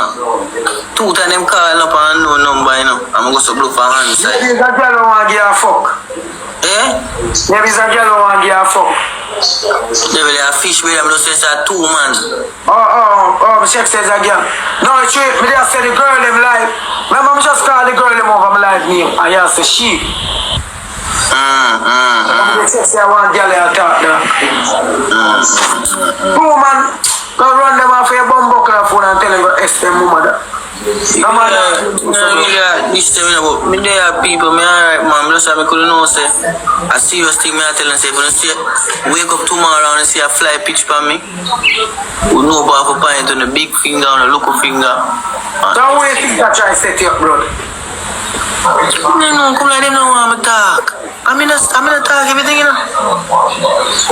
two times them call up and no number, you know. I'm going to blow for hand side. Maybe it's a girl who want to give a fuck. Eh? Maybe it's a girl who want to give a fuck. They will have fish with them, just say it's a 2 man. My chef says again. No, it's true. Me just say the girl them live. Remember, me just call the girl them over my live name. And you say she. The chef say I want girl to talk now. Man, go run them off your bum buckle phone and tell them go S them mama that. This time, but me there are people, me alright, man. Just I couldn't know, say. A serious thing, me I tell them, say, if you see, wake up tomorrow and see a fly pitch for me, we know about a point on the big finger, on the little finger. So, where you think that try to set you up, bro? No, come like them no want me talk. I'm in a talk everything, you know.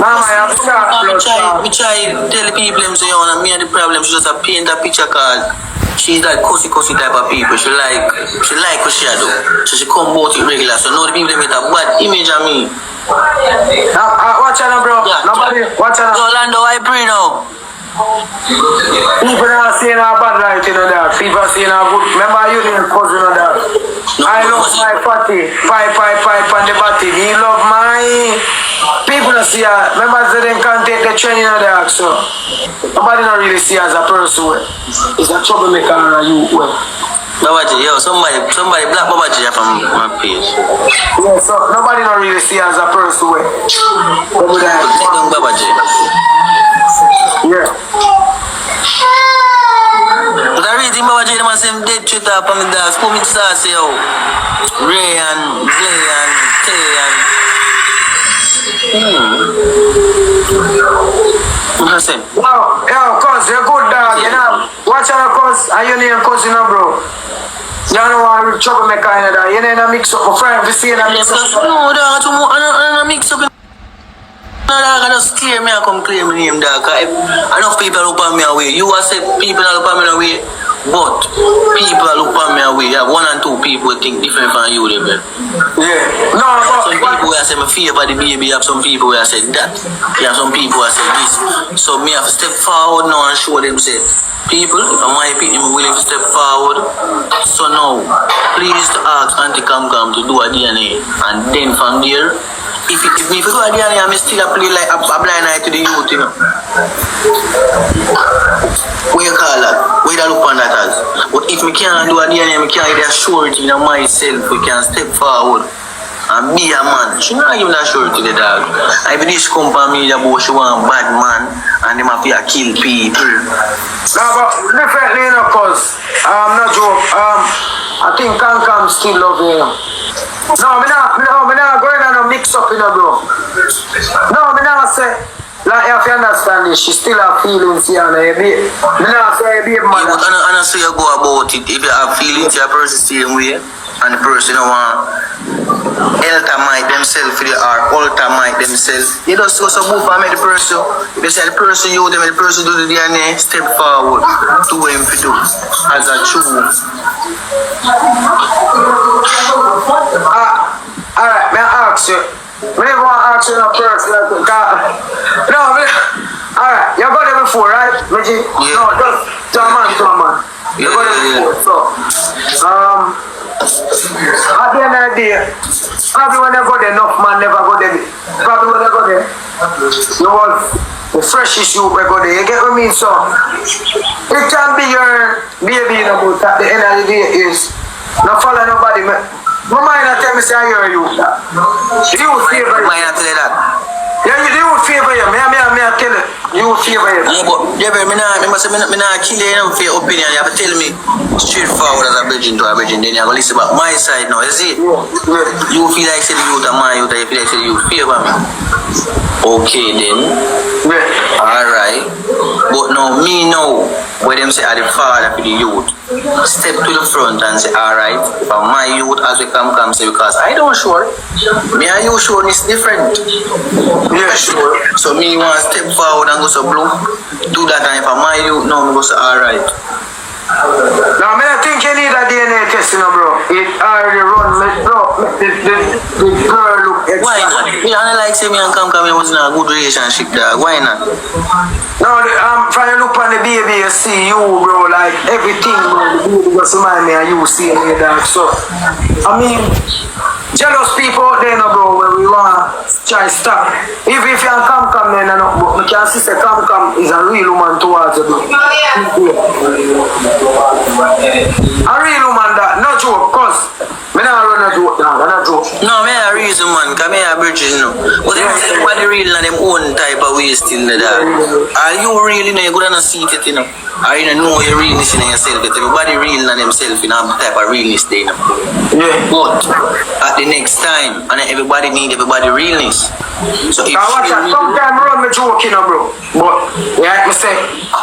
Mama, I have to talk. Me try tell the people them say, oh, me and the problem, she just a paint a picture card. She's like cussy type of people. She like what she do. So she come about it regular. So now the people them get a bad image of me. Watch out, bro. Yeah. Nobody, watch out. Yo, Lando, I pray now. People are saying a bad right, you know that. People are saying a good. Remember you didn't cause you know that. I love my fatty. Pipe on the body. He love my people don't see remember they didn't can't take the training of that, so nobody don't really see as a person. It's a troublemaker and you well. Babaji, yo, somebody black Babaji from my page. Yeah, so nobody don't really see as a person. Take down Babaji. Yeah. But I really think Babaji them are same dead shit up on the dogs. Put me to say, yo, Ray and Blay and Tay and what I say? Yo, cuz, you're good dog, you know. Watch out, cuz, are you name cuz, you know, bro? You don't want to troublemaker, you know that. You know, mix up my friend, if you see it, mix up. No, dog, I don't mix up. No, dog, I just steer me and come claim my name, dog. Enough people look at me away. You are say people look at me away, but people look at me away. You have 1 and 2 people think different from you, man. Yeah. No, some people where I say my favor the baby, you have some people where I say that. You have some people where I say this. So me have to step forward now and show them say, people, if I'm my people, I'm willing to step forward. So now, please to ask Auntie Cam to do a DNA. And then from there, if you do a DNA, I'm still a play like a blind eye to the youth, you know. What you call that? What you look on that as? But if me can't do a DNA, I can't get a surety in myself, we can step forward and be a man. She not give that surety to the dog. I believe she come for me about she want bad man and them have to kill people. No, but definitely, you know, cause not joke. I think Kankam still love you. No, me not going on a mix up, you know, bro. No, me not say. Like, if you understand this, she still have feelings here, and me not say be a man. Yeah, but I don't say you go about it. If you have feelings, you person same way, and the person don't want alter themselves or alter themselves. You just go so move and make the person. If you say the person you them, the person do the DNA, step forward, do what him to do as a true. Alright, may I ask you? Me want to ask you a person. No, alright, you got it before, right? Yeah. No, just to a man. You got it before. So, at the end of the day, probably when you go there, enough man never go there. Probably when you go there, you want the freshest you go there. You get what I mean? So, it can be your baby, you know, but at the end of the day is not follow nobody. My mind tell me say I hear you. You favor you. Mind not tell you that. Yeah, you favor you. Me tell you. You favor you. Yeah, but me not kill you for your opinion. You have to tell me straightforward as a virgin to a virgin. Then you have to listen about my side now. You see? Yeah. You feel like say the youth and my youth, you feel like say the youth favor me. Okay then. Yeah. Alright. But now me know where them say are the father for the youth. Step to the front and say, alright, for my youth as we come say because I don't sure. Me and you sure is different. Yeah, sure. So me want to step forward and go so blue. Do that and for my youth now me go say alright. Now, I think you need a DNA test, you know, bro. It already run, bro. The girl look extra. Why not? Me don't like say me and Cam was in a good relationship, dog. Why not? No, from you look on the baby, you see you, bro, like everything, bro. The baby just remind me and you see me, dog. So, I mean, jealous people out there, no, bro, when we want to try stop. If you can come, then, no, but we can see say come is a real woman towards you, bro. A real woman that, no joke, cause me not run a joke now, not a joke. No, me a reason man, cause me a virgin no. But everybody real in them own type of way still the dog. Are you really know you go down and see it, you know? Are you know your realness in yourself? That everybody real in themselves in a type of realness they know. Yeah. But at the next time, and everybody need everybody realness. So if watch out, sometimes run me joking, bro. But like me say,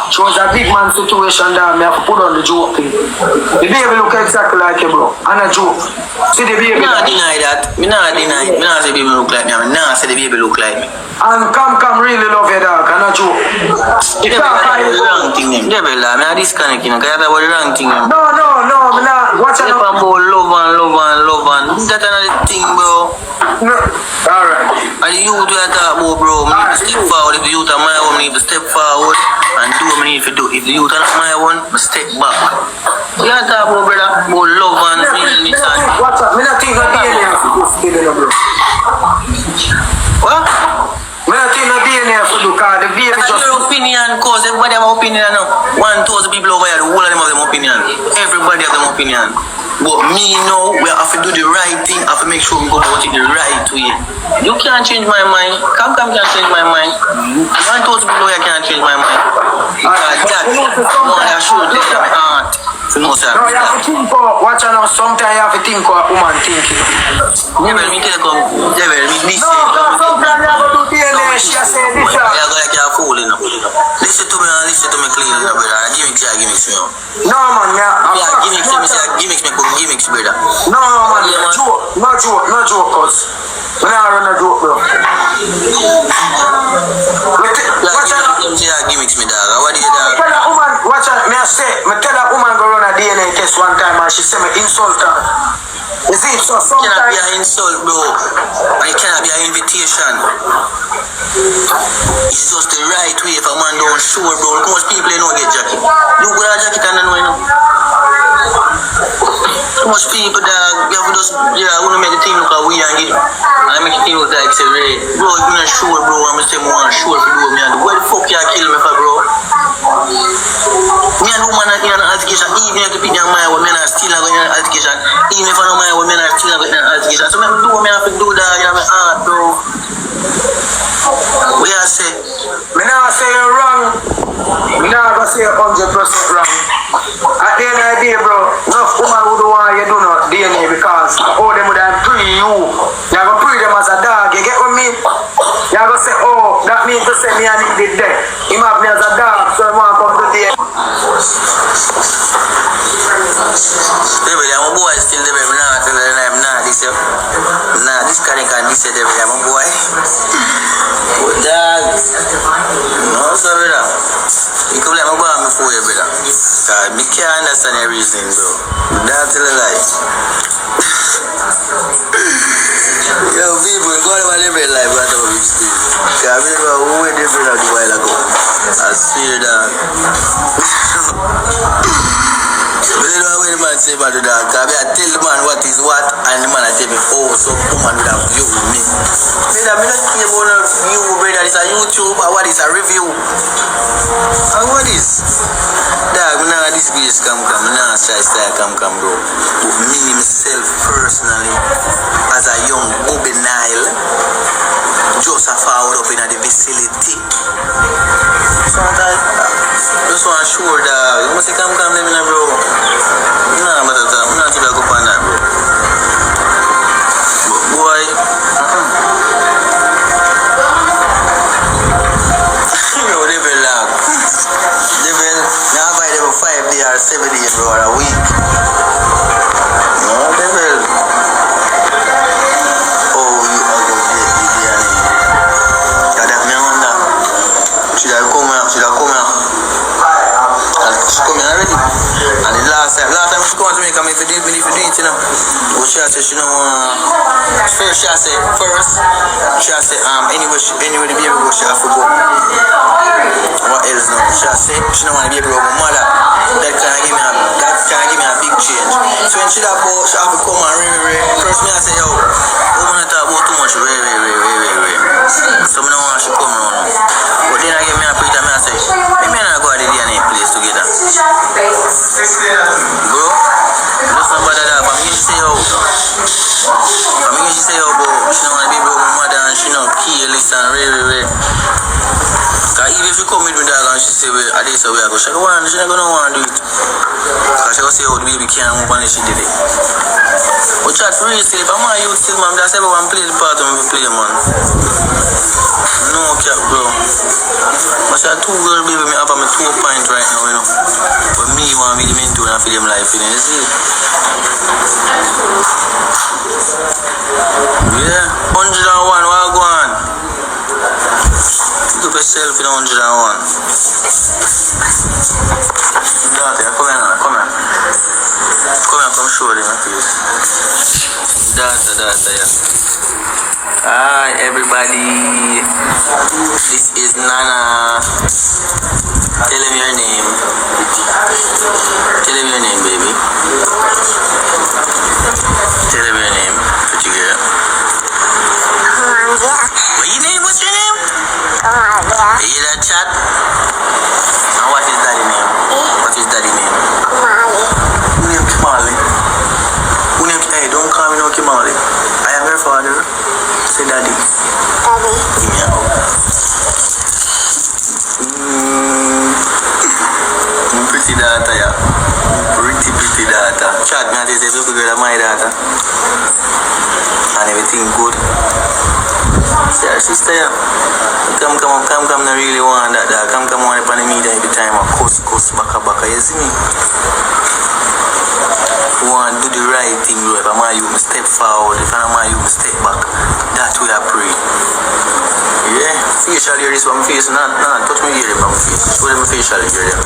she was a big man situation that me have to put on the joke thing. The baby look exactly like you, bro. And a joke. See the baby. me not deny that. Me not deny. Me not say the baby look like me. Me not say the baby look like me. And come really love your dog, and a joke. They be the wrong thing them. They be like, me not disconnect, you know, because that's about the wrong thing them. No, me not. Watch They out. about love and that's another thing, bro. No. Alright. And the youth we are talking about, bro, me need to step forward. If the youth are my own, me need to step forward and do what me need to do. If the youth are not my own, me step back. We are talking about, brother, about love and realness and... What's up? Me not think of DNA for this kid, bro. What? Me not think of DNA for the car. The baby That's just... your opinion, cause everybody have an opinion now. 1,000 people over here, the whole of them have their opinion. Everybody have their opinion. But me now, we have to do the right thing. I have to make sure we go about it the right way. You can't change my mind. Come can't change my mind. 1,000 people over here can't change my mind. Because that, no, that should take your heart. No, sir. No, you have to think for... Watch out now. Sometimes you have to think what a woman thinking. Never me tell you, never me say. No, sometimes you have to do DNA. She has said this. You're like you're fooling. Listen to me clean, brother. Gimmicks, me. No, man, yeah. Gimmicks, gimmicks, brother. No, man, no joke, cuz. We not run a joke, bro. Gimmicks, me dog. What do you dog? Tell a woman, watch out, me tell a woman go run a DNA test one time and she say me insult her. You see, so It cannot sometimes... be an insult, bro. And it cannot be an invitation. It's just the right way if a man don't show, bro. Look how much people they know get jacket. You go a jacket and then know, you know. Too much people that we have just, yeah, I want to make the thing look like we and get. I make the thing look like, say, right, bro, if you're not sure, bro, I'm going to say, I want to sure if you do me. And where the fuck you kill me for, bro? Me and the woman are in an altercation, even if you pick your mind, men are still not going in an altercation. Even if I know my women are still not going in an altercation. So, I do what I have to do that, you know, my heart, bro. What you say? Me not say you're wrong. Me not gonna say 100% wrong. At the end of the day, bro, enough woman would want you do not DNA because all them would have pre you. You gonna pre them as a dog. You get what I mean? You gonna say, oh, that means to say me and him did that. Him have me as a dog, so I want to come to the end. Baby, I'm a boy still there, I'm not this. Nah, this kind of this I'm a boy. But dog, no, so brother. You come like my boy before you, brother. Me can't understand everything, bro. That's a lie. Yo, people, go on my living life, but I'm a big still. Because I remember who went there a while ago. I swear that. But you know what the man say about the dog? Because I tell the man what is what, and the man I tell me, oh, some woman would have viewed with me. I'm not thinking about you, brother. It's a YouTube, or what is a review? And what is? Dog, I'm not this place come, I'm not shy style come, bro. But me, myself, personally, as a young juvenile, just a forward up in the facility. So I just want to sure that you must come, let me know, bro. Nah, but I'm not going to go on that, bro. But boy, bro, they will lag. They will now buy them 5 days or 7 days, bro, or a week. No, they will. Oh, you are going to get the DNA. Yeah, that me wonder. Should I come out? She come in already. And the last time she come to me, come if you do it, you know. But she said she don't want. First she said anyway the baby go, she have to go. What else now? She said she don't want the baby go, but mother, that can give me a big change. So when she have to come and ring. First me I say, yo, woman not talk about too much, way. So I don't want she come around. But then I give me a pretti, I say, maybe I go to the DNA place together. Bro, just somebody that for me she say, yo, bro, she don't want to be bro, my mother, and she don't kill this and way. Because even if you come with me, dog, and she say, well, I did say, we are going, she not going to want to do it. Because she going to say, oh, the baby can't move, and she did it. But chat for real still, if I'm a youth still, man, that's everyone play the part of me play, man. No cap, bro. But I 2 girl baby, me have my 2 point right now, you know. But me want me the mentor and for them life, you know, you see? Yeah, 101, what go on? Pick up yourself in 101. Daughter, come here, come here. Come here, come show them my face. Daughter, yeah. Hi, everybody. This is Nana. Tell him your name. Tell him your name, baby. Tell him your name. Pretty girl. What your name? What's your name? You hear that chat? And what is daddy name? What is daddy name? Who name Kimali? Who name? Hey, don't call me no Kimali. I am your father. Say daddy. Daddy. Give me a hug. Pretty daughter, yeah. Pretty daughter. Chat me and say, look girl, my daughter. And everything good. Say her sister, yeah. Come, I really want that, dog. Come on up on the media every time. I cuss, baka, you see me? Want to do the right thing, bro. If I'm a you, step forward. If I'm a you, step back. That's where I pray. Yeah, facial hair is on my face. Nah, touch my ear on my face. Show them my facial hair.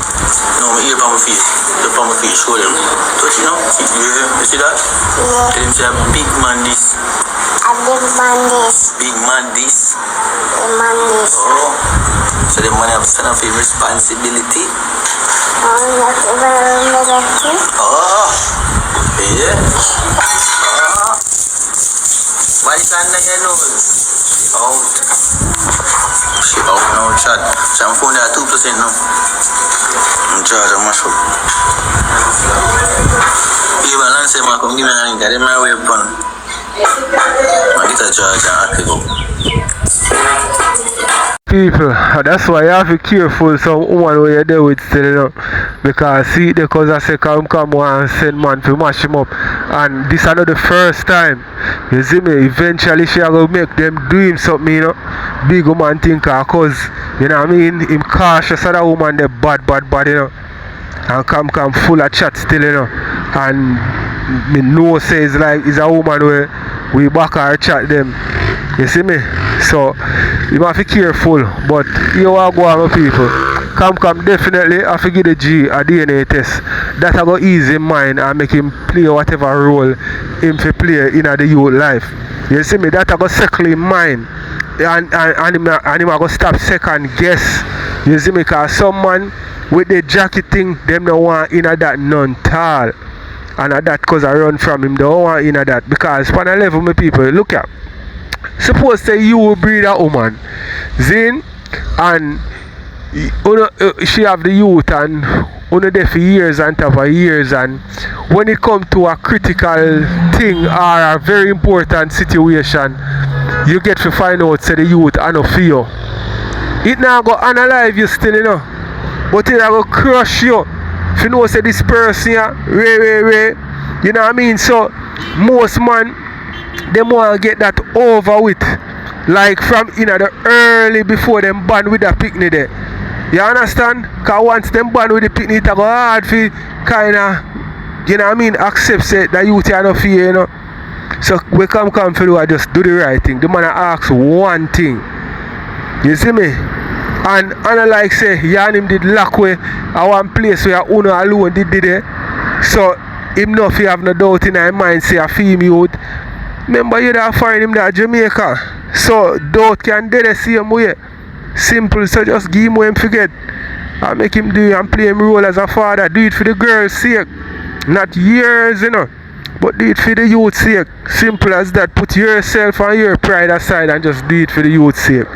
No, my ear on my face. Look on my face, show them. Touch it now. Yeah, you see that? Yeah. Tell them say a big man this. A big man this. Big man this. Big man this. Oh, so the man have son of a responsibility. Oh, yeah. Why is that not your nose? Out. She out now, chat. So I'm phone that 2% now. I'm charged, I'm mash up. Even Lance, man, come give me a hand. Get my weapon. I get a charge and I pick up. People, that's why you have to be careful some woman where you're there with still, you know. Because see, because I say come and send man to mash him up. And this is not the first time. You see me, eventually she will make them do him something, you know. Big woman think cause, you know what I mean, him cautious of that woman they bad, you know. And come full of chat still, you know. And me know says like it's a woman where we back her chat them. You see me? So you have to be careful, but you want to go on with people. Come definitely have to give the G a DNA test. That will go ease him mind and make him play whatever role him to play in the youth life. You see me? That will go settle him mind. And him will go stop second guess. You see me? Because some man with the jacket thing, them don't want in that none tall. And that cause I run from him, they don't want in that. Because for the level my people, look at. Suppose say you will breed a woman, Zin, and she have the youth and only there for years and top of years, and when it comes to a critical thing or a very important situation, you get to find out say the youth are not for you. It now go analyze you still, you know, but it now go crush you. If you know say this person here, Ray, you know what I mean? So most man, they want to get that over with, like from the early before them born with the picnic there. You understand? Because once them born with the picnic, it go hard for kind of, you know what I mean, accept say that youth are not fear, you know. So we come for do I just do the right thing. The man ask one thing. You see me? And like say, you and him did lock way at one place where Uno alone did it. So him not fi have no doubt in his mind say a female youth. Remember you that find him that Jamaica. So doubt can do the same way. Simple, so just give him what him forget. And make him do and play him role as a father. Do it for the girl's sake. Not years, you know. But do it for the youth's sake. Simple as that. Put yourself and your pride aside and just do it for the youth's sake.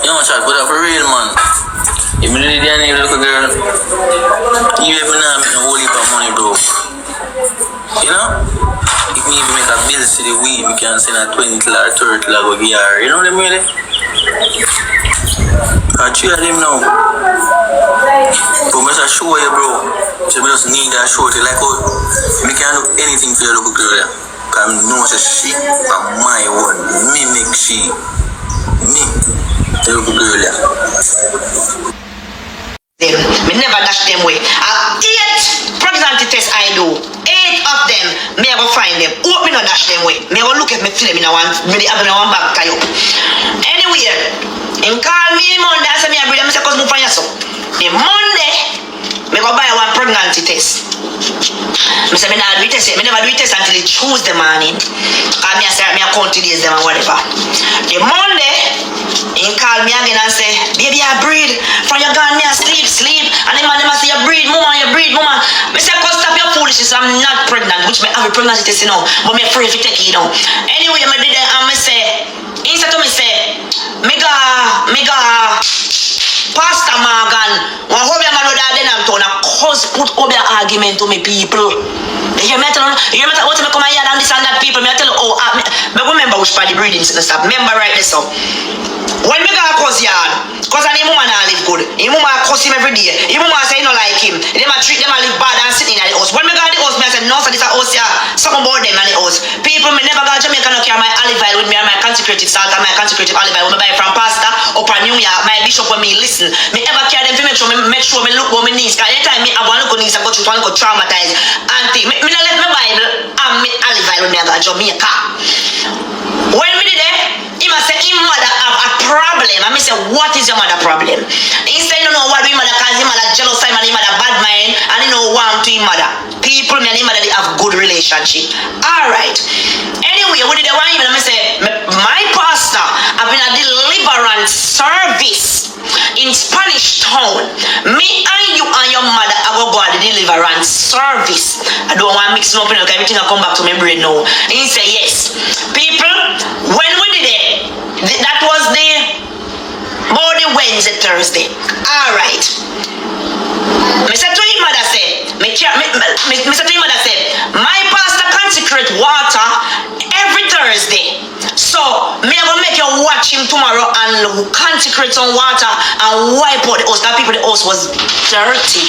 You know, chat, but for real, man. If you really didn't need a little girl, you even know me a whole heap of money, bro. You know? If me even make a bill to the week, we can send a 20 or 30 go give her. You know them really? I 3 of them now. But I show you, bro. So I just just need that shorty. Like, oh, me can do anything for your little girl. Because I know that she and my one. Me make she. Me. The little girl. Me never dash them way. 8 pregnancy tests I do. 8 of them, me I go find them. Hope me not dash them way. Me I go look at me feel them in a one, me have in a one bag tie up. Anyway, him call me Monday and say me a breed. I say cause me find you so. The Monday, me go buy one pregnancy test. Me say me not do test. Me never do test until Tuesday morning. Cause me I say me a count days them and whatever. The Monday, he call me again and say, baby I breed. From your gun me I sleep. And the man them say you breed, mama. Me say cause stop your foolishness. I'm not pregnant, which me have a pregnancy test, you know. But me afraid to take it, you know. Anyway, me did it and me say, he said to me say, me go Pastor Morgan, when Hobia man with that then I'm told cause put Hobia argument to me people. You hear me what me come here and this and that people, me I tell you, me remember which part the breeding and stuff. Remember right this up. When me go cause yard, cause any woman not live good. His mama cuss him every day. His mama say you no like him. Them a treat them a live bad and sitting in the house. When me go to the house, me I say no, so this a house here. Something about them and the house. People me never go to Jamaica no carry my olive oil with me and my consecrated salt and my consecrated olive oil. When me buy from pastor up in New York, my bishop when me listen. Me ever carry them to make sure me look what me needs. Cause anytime me have one look on knees, I go through one go traumatize. Auntie, me not let my Bible and me olive oil when me I go to Jamaica. When me did that, he must say his mother have a problem. And me say, what is your mother problem? He say, you know what his mother cause his mother jealous time and his mother bad mind and he know warm to his mother. People me and his mother they have good relationship. Alright. Anyway, what did I want him? And me say, my pastor have been a deliverance service in Spanish Town. Me and you and your mother have go to the deliverance service. I don't want to mix up, because everything will come back to my brain now. And he say, yes. People, when we did it, that was the Wednesday, Thursday. Alright. Me say to him mother say, me say to him mother say, my pastor consecrate water every Thursday. So me I gonna make you watch him tomorrow and consecrate some water and wipe out the house. That people the house was dirty.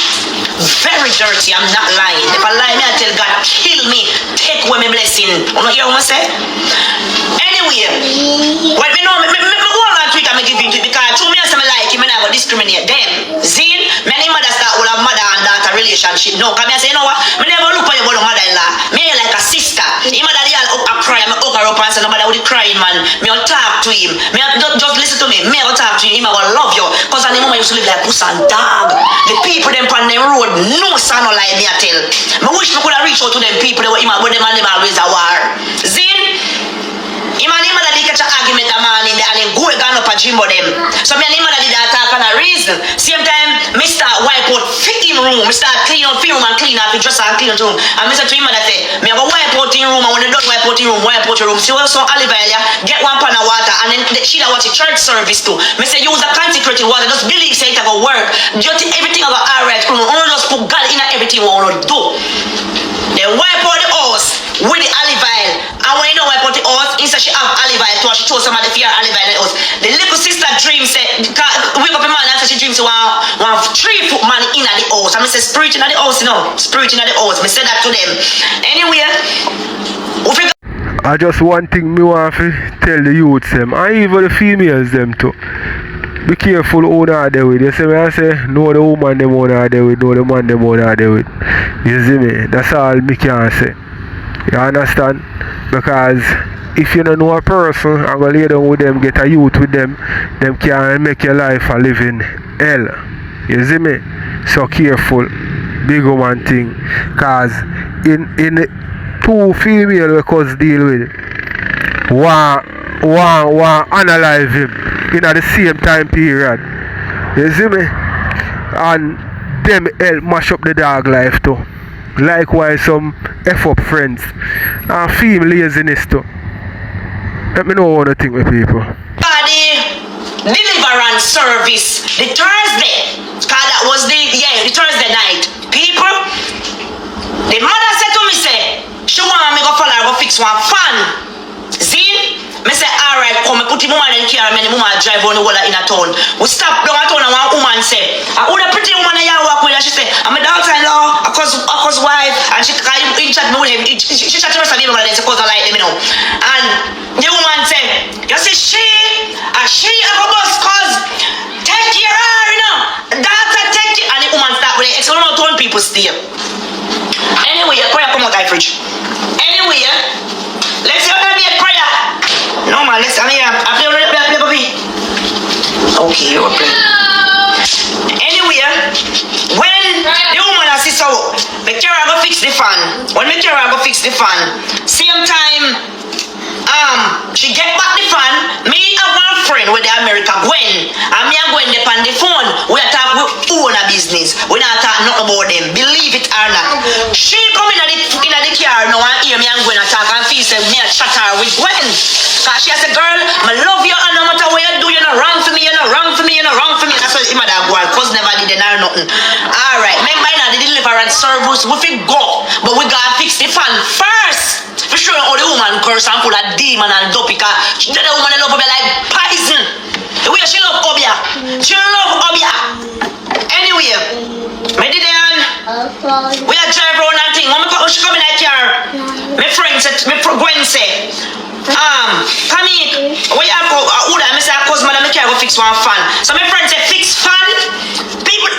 Very dirty, I'm not lying. If I lie, me I tell God, kill me, take away my blessing. You know hear what I say? Anyway, what me know, me hold on to it and me give it to it because to me I say me like him and I go discriminate them. Zin, many mothers start with a mother and daughter relationship. No, because me I say, you know what? Me never look for your mother-in-law. Me like a sister. His mother they all up and cry, me hug her up and say, no mother with the crying man. Me will talk to him. Me just listen to me. Me will talk to him. I will love you. Because I mama used to live like puss and dog. The people them on the road, no son no lie me I tell. Me wish me could have reached out to them people where them and them always a war. Zin, him and him they catch an argument a man in there and him go down up a Jimbo them. So me and him did that talk on a reason. Same time, me start wipe out fit in room. Me start clean out film and clean up the dresser and clean out room. And me say to him that say, me go wipe out in room and when they don't wipe out in room, wipe out your room. See also olive oil, get one pan of water and then she that watch the church service too. Me say use a consecrated water, just believe say it go work. Just everything go alright. Only just put God in everything we want to do. They wipe out the house with the olive oil. And when you know wipe out the house, instead she have olive oil too, she chose some of the fear olive oil in the house. The little sister dream said, wake up a man and say she dreams one 3-foot man in the house. And I say spirit in the house, you know. Spirit in the house. I said that to them. Anyway, I just one thing me want to tell the youths them, and even the females them too. Be careful who not there with. You see me I say, know the woman them who not there with, know the man them who not there with. You see me? That's all me can say. You understand? Because if you don't know a person and go lay down with them, get a youth with them can make your life a living hell. You see me? So careful. Big woman thing. Cause in two female we cause deal with one analyze him in the same time period. You see me? And them help mash up the dog life too. Likewise some F-up friends. And female laziness too. Let me know what you think with people. The deliverance service, the Thursday. Cause that was the Thursday night. People, the mother said to me, say, she want me go follow her, go fix one fan. See? Me say, alright, come, I put the woman in car, and the woman drive on the whole in a town. We stop down a town and one woman say, who the pretty woman that you walk with? And she say, I'm a daughter-in-law, because Xpose wife, and she chat me with him. She chat to her baby mother, then Xpose don't like them, you know. And the woman said, you see, she have a bus cause take care of her, you know. Daughter take care. And the woman start with it. It's not 20 people stay. Anyway, a prayer come out of fridge. Anyway, let's see how to be a prayer. No man, let's I play okay, you're okay. Anyway, when the woman has this out, make sure I go fix the fan. When make sure I go fix the fan, same time she get back the fan. Me have one friend with the America Gwen, and me and Gwen dep on the phone. We are talk with own a business. We not talk nothing about them. Believe it or not. She come in the car now and hear me and Gwen talk and feel say me a chat her with Gwen. Cause she say, girl, I love you and no matter what you do, you're not wrong for me, you're not wrong for me, you're not wrong for me. That's what him and that girl, cause never did it or nothing. Alright, remember now the deliverance service, we fit go, but we gotta fix the fan first. For sure all the woman curse and full of demon and dopey, cause the woman love Obia like poison. The way she love Obia. She love Obia. Anyway, me did we are drive around and thing. When she come in that car, my friend said, Gwen say, come in. Where you go? I say, cause madam, I can't go fix one fan. So my friend said, fix fan. People,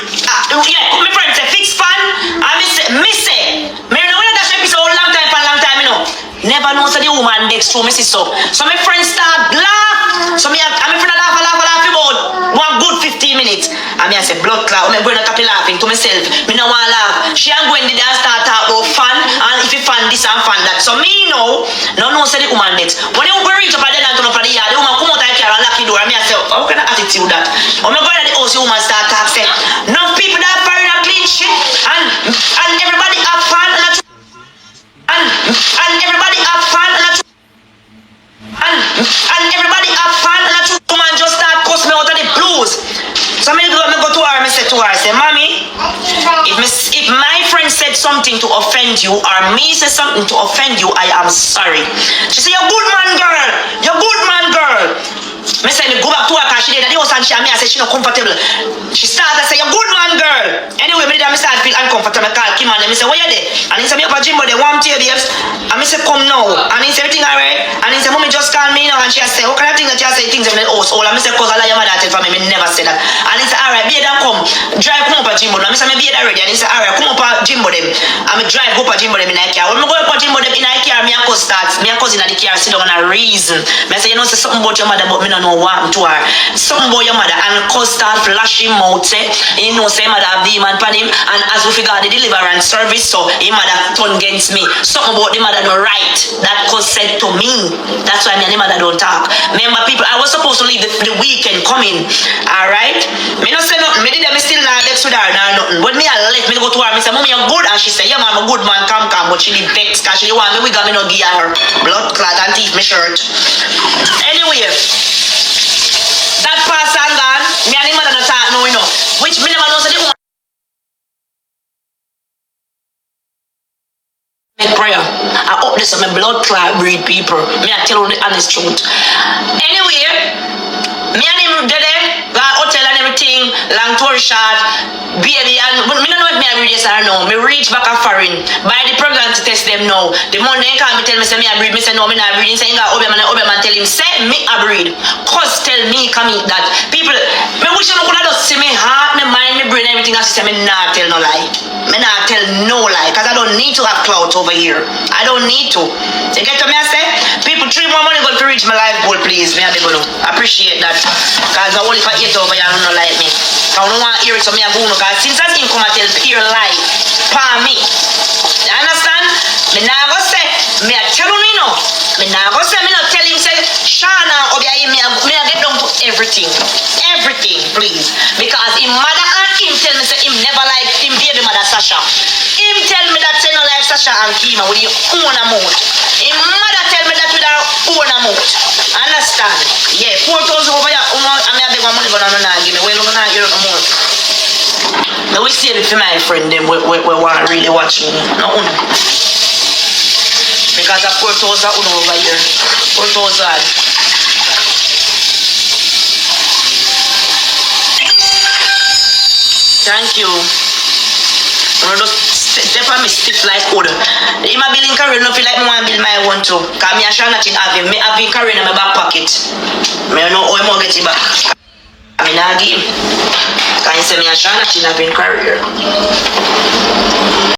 yeah, my friend said, fix fan. And me say, me know that episode long time, you know. Never know so the woman next to me see so. So my friend start laugh. So me and my friend laugh about one good 15 minutes. And me I say blood clout. I'm going to copy laughing to myself. Me no want laugh. She and going there and start talk about fun. And if you fun this and fun that. So me know so the woman next. When you reach up at the end and turn up at the yard, the woman come out and carry and lock the door. And me I say, how kind of attitude that? When I go in the house, the woman start talk say, no people that firing a clean shit and everybody have fun and everybody have fun and everybody have fun and a woman just start cuss me out of the blues. So I go to her and I say to her, I say, mommy, if my friend said something to offend you or me say something to offend you, I am sorry. She say, you're good man girl, you're good man girl. Me say, me go back to her because she did at the house and I say she not comfortable. She started to say, you're good man girl. Anyway, me start feel uncomfortable. I call Kim and me say, where you there? And he say, me up at Jimbo, they want to babes. And me say, come now. And he say, everything alright? And he say, mommy just call me now. And she say, what kind of thing that you say things in the house? And me say, cause I like your mother tell for me, me never say that. And he say, alright, be there come. Drive come up at Jimbo. And me say, me be there ready. And he say, alright, come up at Jimbo them. And me drive up at Jimbo them in the car. When me go up at Jimbo them in the car, me and cousin start. Me and cousin in the car sit down on a reason. Me say, you know, say something about your mother, but me don't know what to her. Something about your mother. And cousin start flashing mouth, say, you know, say mother have demon pan him. And as we figure the deliverance service, so his mother turned against me. Something about the mother don't right. That cousin said to me. That's why me and the mother don't talk. Remember, people, I was supposed to leave the weekend coming. Alright? Me not say nothing. Me did me still not next with her nor nothing. But me I left me go to her. Me say, mommy, you're good. And she say, yeah, man, I'm a good man. Come. But she did vex because she want me wig and me no give her blood clot and teeth me shirt. Anyway, that pass and gone. Me and the mother don't talk now, you know. Which me never know so the woman make prayer. I hope this is my blood clot breed people. Me I tell you the honest truth. Anyway, me and him did it, got hotel and everything, long story short, baby, and but me don't know if me I breed yes or no. Me reach back a foreign, buy the pregnancy test them now. The Monday call me tell me say me I breed, me say no, me not breed. He say you got Obeah man tell him say me I breed. Cause tell me come eat that. People, me wish you could have just see me heart, me mind, me brain, everything. I say me not tell no lie. Me not tell no lie, cause I don't need to have clout over here. I don't need to. You get what me I say? People 3 more money go to reach my life goal, please. Me I beg you. Appreciate that. Cause I only for 8 over here, I don't like me. I don't want to hear it, so me I go no. Cause since I come and tell pure lie, for me. You understand? Me now go say, me I tell you no. Me now go say, me not tell him say, Shana, Obeah, me I get down to everything. Everything, please. Because him mother and him tell me say him never like him baby mother Sasha. Him tell me that say no like Sasha and Kima with your own amount. Him mother tell me that with her own amount. Understand? Yeah, 4,000 over here. I mean I beg my money but I don't know give me. Well, I'm not hear no more. Now we save it for my friend them we want to really watch me. No uno. Because I 4,000 uno over here. 4,000. Thank you. I'm just step for me stiff like wood. Him a building career, no feel like me want build my own too. Cause me a sure nothing have him. Me have him career in my back pocket. Me know how him will get it back. I mean I give him. Cause he say me a sure nothing have him career.